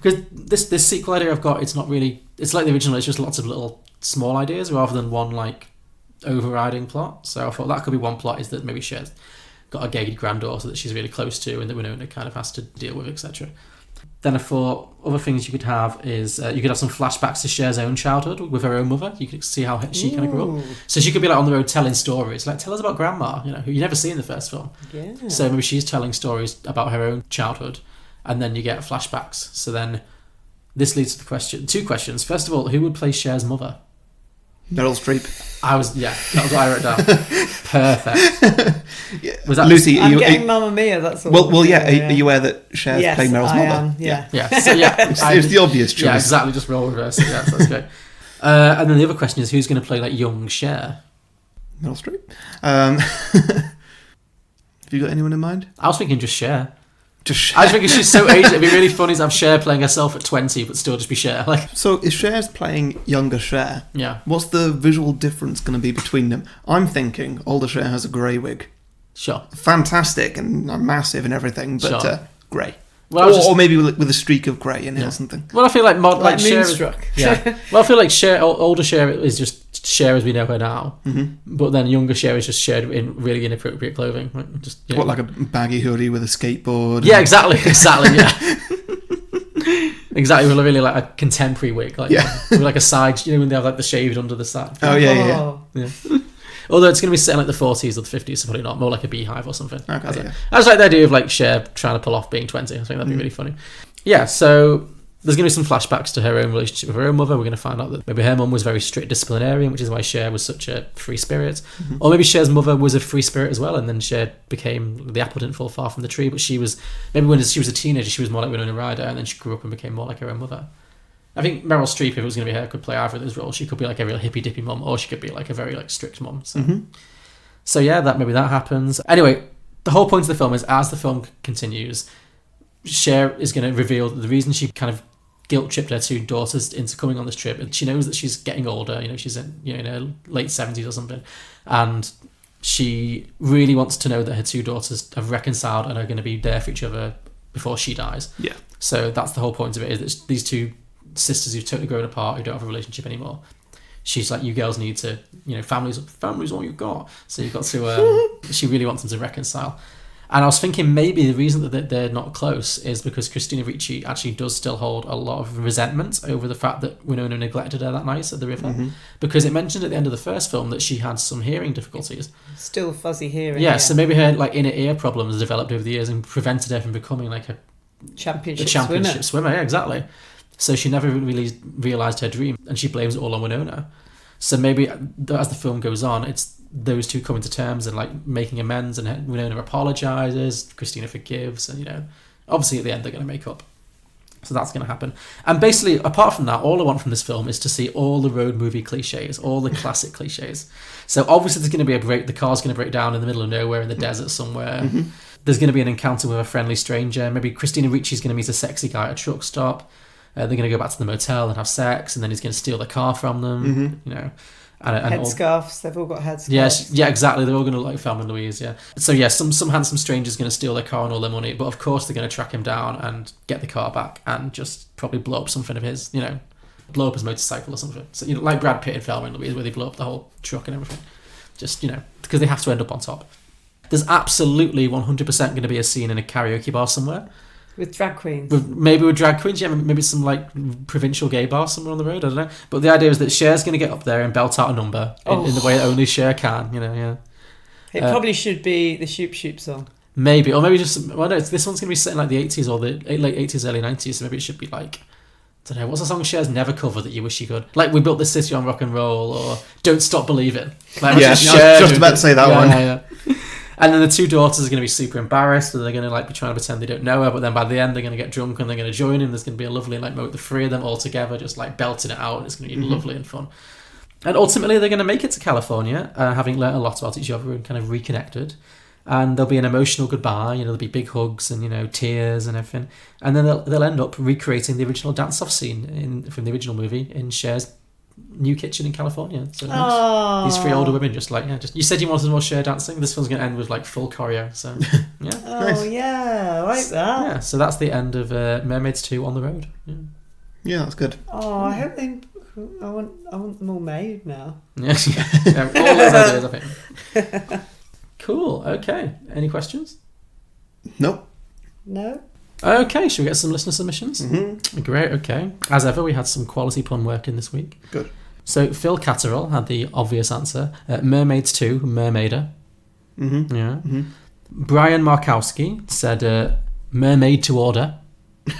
Because this sequel idea I've got, it's not really, it's like the original, it's just lots of little small ideas rather than one like overriding plot. So I thought that could be one plot, is that maybe Cher's got a gay granddaughter that she's really close to and that Winona kind of has to deal with, etc. Then I thought other things you could have is you could have some flashbacks to Cher's own childhood with her own mother. You could see how she kind of grew up. So she could be like on the road telling stories, like tell us about grandma, you know, who you never see in the first film. Yeah. So maybe she's telling stories about her own childhood, and then you get flashbacks. So then this leads to the 2 questions. First of all, who would play Cher's mother? Meryl Streep. That was what I wrote down. Perfect. Was that Lucy? I'm getting Mamma Mia. That's all. Well, yeah. Are you aware that Cher's playing Meryl's mother? Am, yeah. So it's the obvious choice. Yeah, exactly. Just role reverse. Yeah, so that's great. And then the other question is, who's going to play like young Cher? Meryl Streep. Have you got anyone in mind? I was thinking just Cher. I just think she's so aged. It'd be really funny to have Cher playing herself at 20, but still just be Cher. Like, so if Cher's playing younger Cher, yeah, what's the visual difference going to be between them? I'm thinking older Cher has a grey wig. Sure. Fantastic and massive and everything, but grey. Well, or maybe with a streak of grey in it or something. Well, I feel like Cher Moonstruck. Well, I feel like older Cher is just Cher as we know her now, but then younger Cher is just Cher in really inappropriate clothing, like just like a baggy hoodie with a skateboard. Yeah, exactly. Yeah, exactly. With really like a contemporary wig, like with like a side, you know, when they have like the shaved under the side. Oh yeah. Although it's going to be set in like the 40s or the 50s, so probably not. More like a beehive or something. Okay, I just like the idea of like Cher trying to pull off being 20. I think that'd be really funny. Yeah, so There's going to be some flashbacks to her own relationship with her own mother. We're going to find out that maybe her mum was a very strict disciplinarian, which is why Cher was such a free spirit. Or maybe Cher's mother was a free spirit as well, and then Cher became, the apple didn't fall far from the tree, but she was, maybe when she was a teenager, she was more like Winona Ryder, and then she grew up and became more like her own mother. I think Meryl Streep, if it was going to be her, could play either of those roles. She could be like a real hippy-dippy mum, or she could be like a very like strict mum. So yeah, maybe that happens. Anyway, the whole point of the film is, as the film continues, Cher is going to reveal that the reason she kind of guilt-tripped her two daughters into coming on this trip, and she knows that she's getting older, she's in her late 70s or something, and she really wants to know that her two daughters have reconciled and are going to be there for each other before she dies. Yeah. So that's the whole point of it, is that these two sisters who've totally grown apart, who don't have a relationship anymore, she's like, you girls need to, family's all you've got, so you've got to she really wants them to reconcile. And I was thinking maybe the reason that they're not close is because Christina Ricci actually does still hold a lot of resentment over the fact that Winona neglected her that night at the river. Because it mentioned at the end of the first film that she had some hearing difficulties. Still fuzzy hearing. Yeah, so maybe her like inner ear problems developed over the years and prevented her from becoming like a championship swimmer. Yeah, exactly. So she never really realised her dream, and she blames it all on Winona. So maybe as the film goes on, it's those two coming to terms and like making amends, and Winona apologises, Christina forgives, and obviously at the end they're going to make up. So that's going to happen. And basically, apart from that, all I want from this film is to see all the road movie cliches, all the classic cliches. So obviously there's going to be the car's going to break down in the middle of nowhere in the desert somewhere. There's going to be an encounter with a friendly stranger. Maybe Christina Ricci's going to meet a sexy guy at a truck stop. They're going to go back to the motel and have sex, and then he's going to steal the car from them, And headscarves. They've all got headscarves. Yeah, exactly. They're all going to like Thelma and Louise, yeah. So yeah, some handsome stranger's going to steal their car and all their money, but of course they're going to track him down and get the car back and just probably blow up something of his, blow up his motorcycle or something. So like Brad Pitt in Thelma and Louise, where they blow up the whole truck and everything. Just because they have to end up on top. There's absolutely 100% going to be a scene in a karaoke bar somewhere. With drag queens. Maybe with drag queens, yeah, maybe some like provincial gay bar somewhere on the road, I don't know. But the idea is that Cher's going to get up there and belt out a number in the way that only Cher can, yeah. It probably should be the Shoop Shoop Song. Maybe, or maybe just, this one's going to be set in like the 80s or the late 80s, early 90s, so maybe it should be like, I don't know, what's a song Cher's never covered that you wish you could? Like We Built This City on Rock and Roll, or Don't Stop Believing. Like, yeah, I was just about to say that one. Yeah. And then the two daughters are going to be super embarrassed, and they're going to like be trying to pretend they don't know her, but then by the end they're going to get drunk and they're going to join him. There's going to be a lovely like moment, the three of them all together just like belting it out, and it's going to be lovely and fun. And ultimately they're going to make it to California, having learnt a lot about each other and kind of reconnected. And there'll be an emotional goodbye, there'll be big hugs and tears and everything. And then they'll end up recreating the original dance-off scene from the original movie in Cher's new kitchen in California. So these three older women just you said you wanted more Cher dancing. This film's going to end with like full choreo. So yeah. Nice. Yeah, I like that. Yeah, so that's the end of Mermaids 2 on the road. Yeah, that's good. Oh, I hope I want them all made now. Yeah, all those ideas, I think. Cool. Okay. Any questions? Nope. No. Okay, shall we get some listener submissions? Great, okay. As ever, we had some quality pun work in this week. Good. So Phil Catterall had the obvious answer. Mermaids 2, Mermaider. Yeah. Brian Markowski said Mermaid to Order. I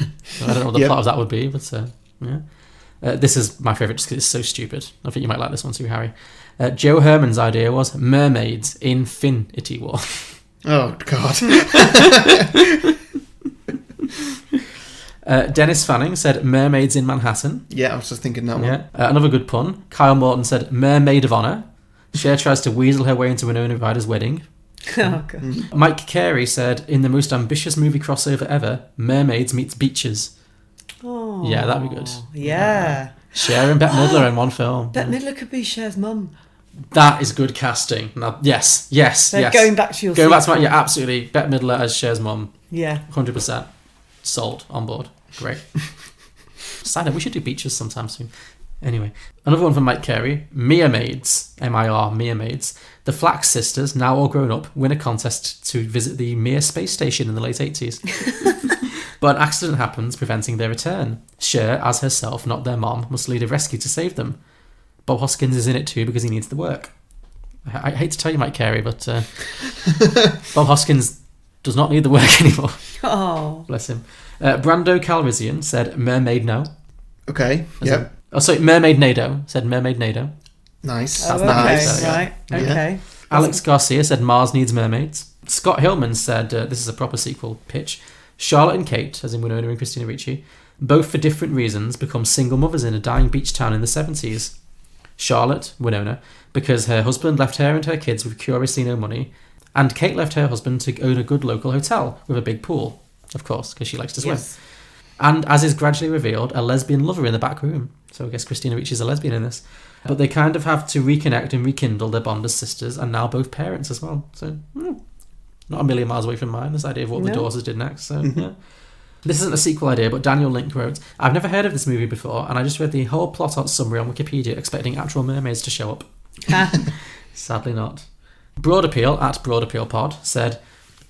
don't know what the plot of that would be, but yeah. This is my favourite just because it's so stupid. I think you might like this one too, Harry. Joe Herman's idea was Mermaids Infinity War. Oh, God. Dennis Fanning said Mermaids in Manhattan. Yeah, I was just thinking that one. Yeah. Another good pun. Kyle Morton said Mermaid of Honor. Cher tries to weasel her way into Winona Ryder's wedding. Oh, God. Mike Carey said, in the most ambitious movie crossover ever, Mermaids meets Beaches. Oh. Yeah, that'd be good. Yeah. Cher and Bette Midler in one film. Bette Midler could be Cher's mum. That is good casting. Now, yes. Going back to your Going back to my, yeah, absolutely. Bette Midler as Cher's mum. Yeah. 100%. Sold. On board. Great. Side note, we should do Beaches sometime soon. Anyway, another one from Mike Carey. Mermaids, M-I-R, Mermaids. The Flax sisters, now all grown up, win a contest to visit the Mir space station in the late 80s. But an accident happens, preventing their return. Cher, as herself, not their mom, must lead a rescue to save them. Bob Hoskins is in it too because he needs the work. I hate to tell you, Mike Carey, but Bob Hoskins does not need the work anymore. Oh. Bless him. Brando Calrissian said Mermaid no. Okay, yep. Mermaid Nado said Mermaid Nado. Nice. Oh, Nice. Right, okay. Alex Garcia said Mars needs mermaids. Scott Hillman said, this is a proper sequel pitch, Charlotte and Kate, as in Winona and Christina Ricci, both for different reasons become single mothers in a dying beach town in the 70s. Charlotte, Winona, because her husband left her and her kids with curiously no money, and Kate left her husband to own a good local hotel with a big pool, of course, because she likes to swim. Yes. And as is gradually revealed, a lesbian lover in the back room. So I guess Christina Ricci's a lesbian in this. But they kind of have to reconnect and rekindle their bond as sisters, and now both parents as well. So, not a million miles away from mine, this idea of what the daughters did next. So, yeah. This isn't a sequel idea, but Daniel Link wrote, I've never heard of this movie before, and I just read the whole plot out summary on Wikipedia expecting actual mermaids to show up. Sadly not. Broad Appeal at Broad Appeal Pod said,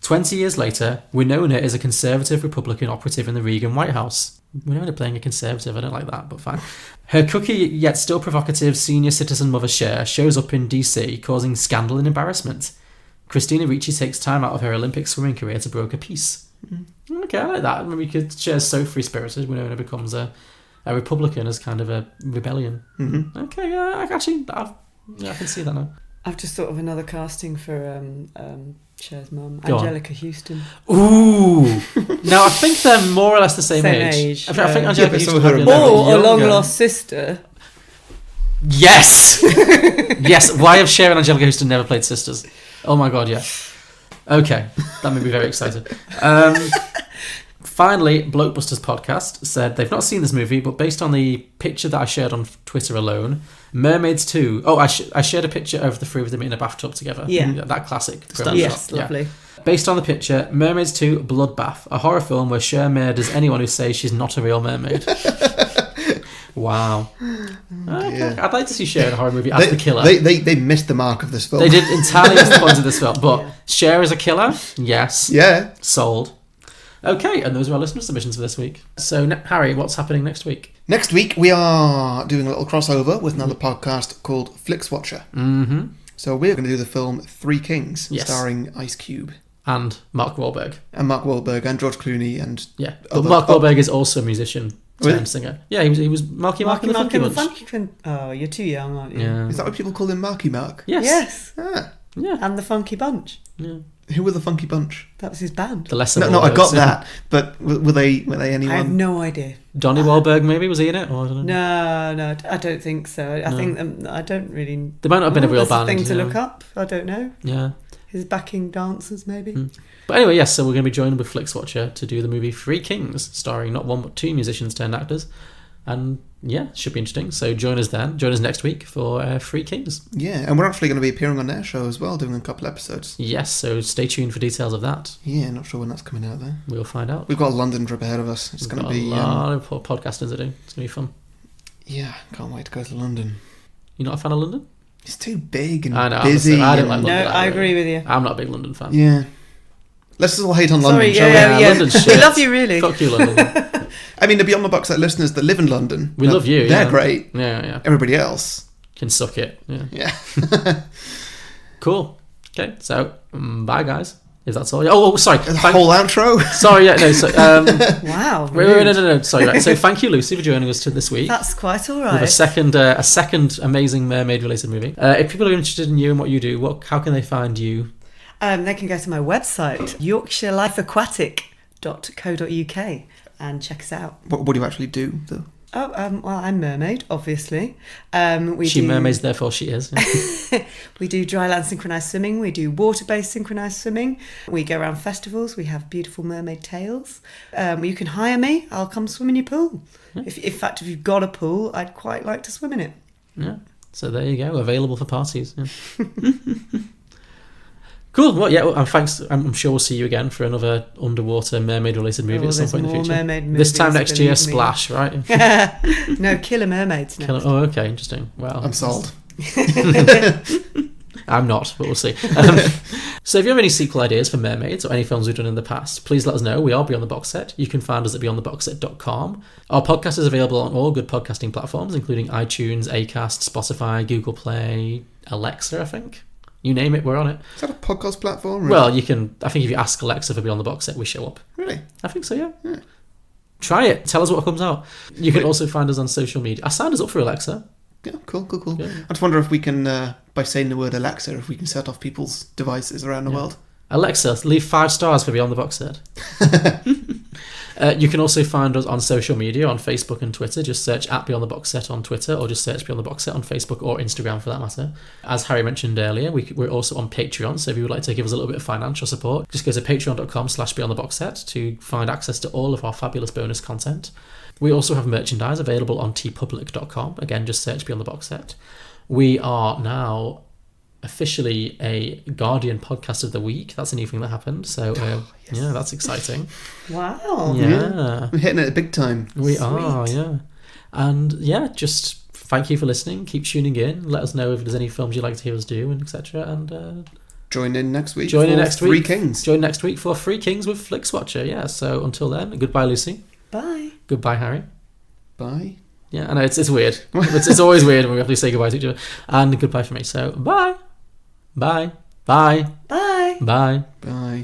20 years later, Winona is a conservative Republican operative in the Reagan White House. Winona playing a conservative, I don't like that, but fine. Her cookie yet still provocative senior citizen mother Cher shows up in DC, causing scandal and embarrassment. Christina Ricci takes time out of her Olympic swimming career to broker peace. Okay, I like that. Maybe Cher's so free-spirited, Winona becomes a Republican as kind of a rebellion. Okay, yeah, I can see that now. I've just thought of another casting for Cher's mum, Go on. Angelica Houston. Ooh! Now, I think they're more or less the same age. I think Angelica Houston might be a little Or a younger. long-lost sister. Yes! Yes, why have Cher and Angelica Houston never played sisters? Oh my god, yeah. Okay, that made me very excited. Finally, Blokebusters podcast said they've not seen this movie, but based on the picture that I shared on Twitter alone, Mermaids 2... Oh, I shared a picture of the three of them in a bathtub together. Yeah. That classic. Yes, shot. lovely. Yeah. Based on the picture, Mermaids 2 Bloodbath, a horror film where Cher murders anyone who says she's not a real mermaid. Wow. Okay. I'd like to see Cher in a horror movie as the killer. They missed the mark of this film. They did entirely miss the point of this film, but Cher as a killer? Yes. Yeah. Sold. Okay, and those are our listener submissions for this week. So, Harry, what's happening next week? Next week, we are doing a little crossover with another podcast called Flix Watcher. Mm-hmm. So we're going to do the film Three Kings, Yes. starring Ice Cube. And Mark Wahlberg. And Mark Wahlberg and George Clooney and... Yeah, but Mark Wahlberg is also a musician turned singer. Yeah, he was Marky Mark in the Funky Bunch. Oh, you're too young, aren't you? Yeah. Is that what people call him, Marky Mark? Yes. Ah. Yeah. And the Funky Bunch. Yeah. Who were the Funky Bunch? That was his band. The lesser No, I Wahlbergs, got yeah. that. But were they anyone? I have no idea. Donnie Wahlberg, maybe? Was he in it? Or I don't know. No, I don't think so. I think I don't really... There might not have been a real that's band. a thing to yeah. look up. I don't know. Yeah. His backing dancers, maybe. But anyway, yes, so we're going to be joined with Flix Watcher to do the movie Three Kings, starring not one but two musicians turned actors. And yeah, should be interesting. So join us then. Join us next week for Three Kings. Yeah, and we're actually going to be appearing on their show as well, doing a couple episodes. Yes, so stay tuned for details of that. Yeah, not sure when that's coming out though. We'll find out. We've got a London trip ahead of us. It's going to be... a lot of podcasting to do. It's going to be fun. Yeah, can't wait to go to London. You're not a fan of London? It's too big and I know, busy. I don't like and- London. No, I agree with you. I'm not a big London fan. Yeah. Let's just all hate on London, Sorry, shall yeah. London's shit. We love you, really. Fuck you, London. I mean, the Beyond the Box Set listeners that live in London... We love you, They're yeah. great. Yeah. Everybody else... Can suck it. Yeah. Yeah. Cool. Okay, so bye, guys. If that's all. Oh, sorry. The whole outro? Sorry, yeah, no. So, Wow. wait, no. Sorry. Right. So thank you, Lucy, for joining us this week. That's quite all With right. a second amazing mermaid-related movie. If people are interested in you and what you do, how can they find you? They can go to my website, yorkshirelifeaquatic.co.uk, and check us out. What do you actually do, though? Oh, well, I'm Mermaid, obviously. She mermaids, therefore she is. Yeah. We do dry land synchronised swimming. We do water-based synchronised swimming. We go around festivals. We have beautiful mermaid tales. You can hire me. I'll come swim in your pool. Yeah. In fact, if you've got a pool, I'd quite like to swim in it. Yeah. So there you go. Available for parties. Yeah. Cool. Well, yeah. Well, thanks. I'm sure we'll see you again for another underwater mermaid-related movie at some there's point in the more future. mermaid This time movies, next year, believe me. Splash, right? No, Killer Mermaids next. Oh, okay, interesting. Well, I'm sold. I'm not, but we'll see. So if you have any sequel ideas for Mermaids or any films we've done in the past, please let us know. We are Beyond the Box Set. You can find us at beyondtheboxset.com. Our podcast is available on all good podcasting platforms, including iTunes, Acast, Spotify, Google Play, Alexa, I think. You name it, we're on it. Is that a podcast platform? Or Well, you can. I think if you ask Alexa for Beyond the Box Set, we show up. really? I think so. Yeah. Try it. Tell us what comes out. You can also find us on social media. I signed us up for Alexa. Yeah, cool. Yeah. I just wonder if we can, by saying the word Alexa, if we can set off people's devices around the world. Alexa, leave 5 stars for Beyond the Box Set. You can also find us on social media, on Facebook and Twitter. Just search at Beyond the Box Set on Twitter, or just search Beyond the Box Set on Facebook or Instagram for that matter. As Harry mentioned earlier, we're also on Patreon, so if you would like to give us a little bit of financial support, just go to patreon.com/beyondtheboxset to find access to all of our fabulous bonus content. We also have merchandise available on tpublic.com. Again, just search Beyond the Box Set. We are now officially a Guardian Podcast of the Week. That's a new thing that happened. So, yeah, that's exciting. Wow. Yeah. We're hitting it big time. We are, yeah. And, yeah, just thank you for listening. Keep tuning in. Let us know if there's any films you'd like to hear us do, and etc. And join in next week. Join in next week. Three Kings. Join next week for Three Kings with Flixwatcher. Yeah, so until then, goodbye, Lucy. Bye. Goodbye, Harry. Bye. Yeah, I know, it's weird. It's always weird when we have to say goodbye to each other. And goodbye for me. So, bye. Bye. Bye. Bye. Bye. Bye.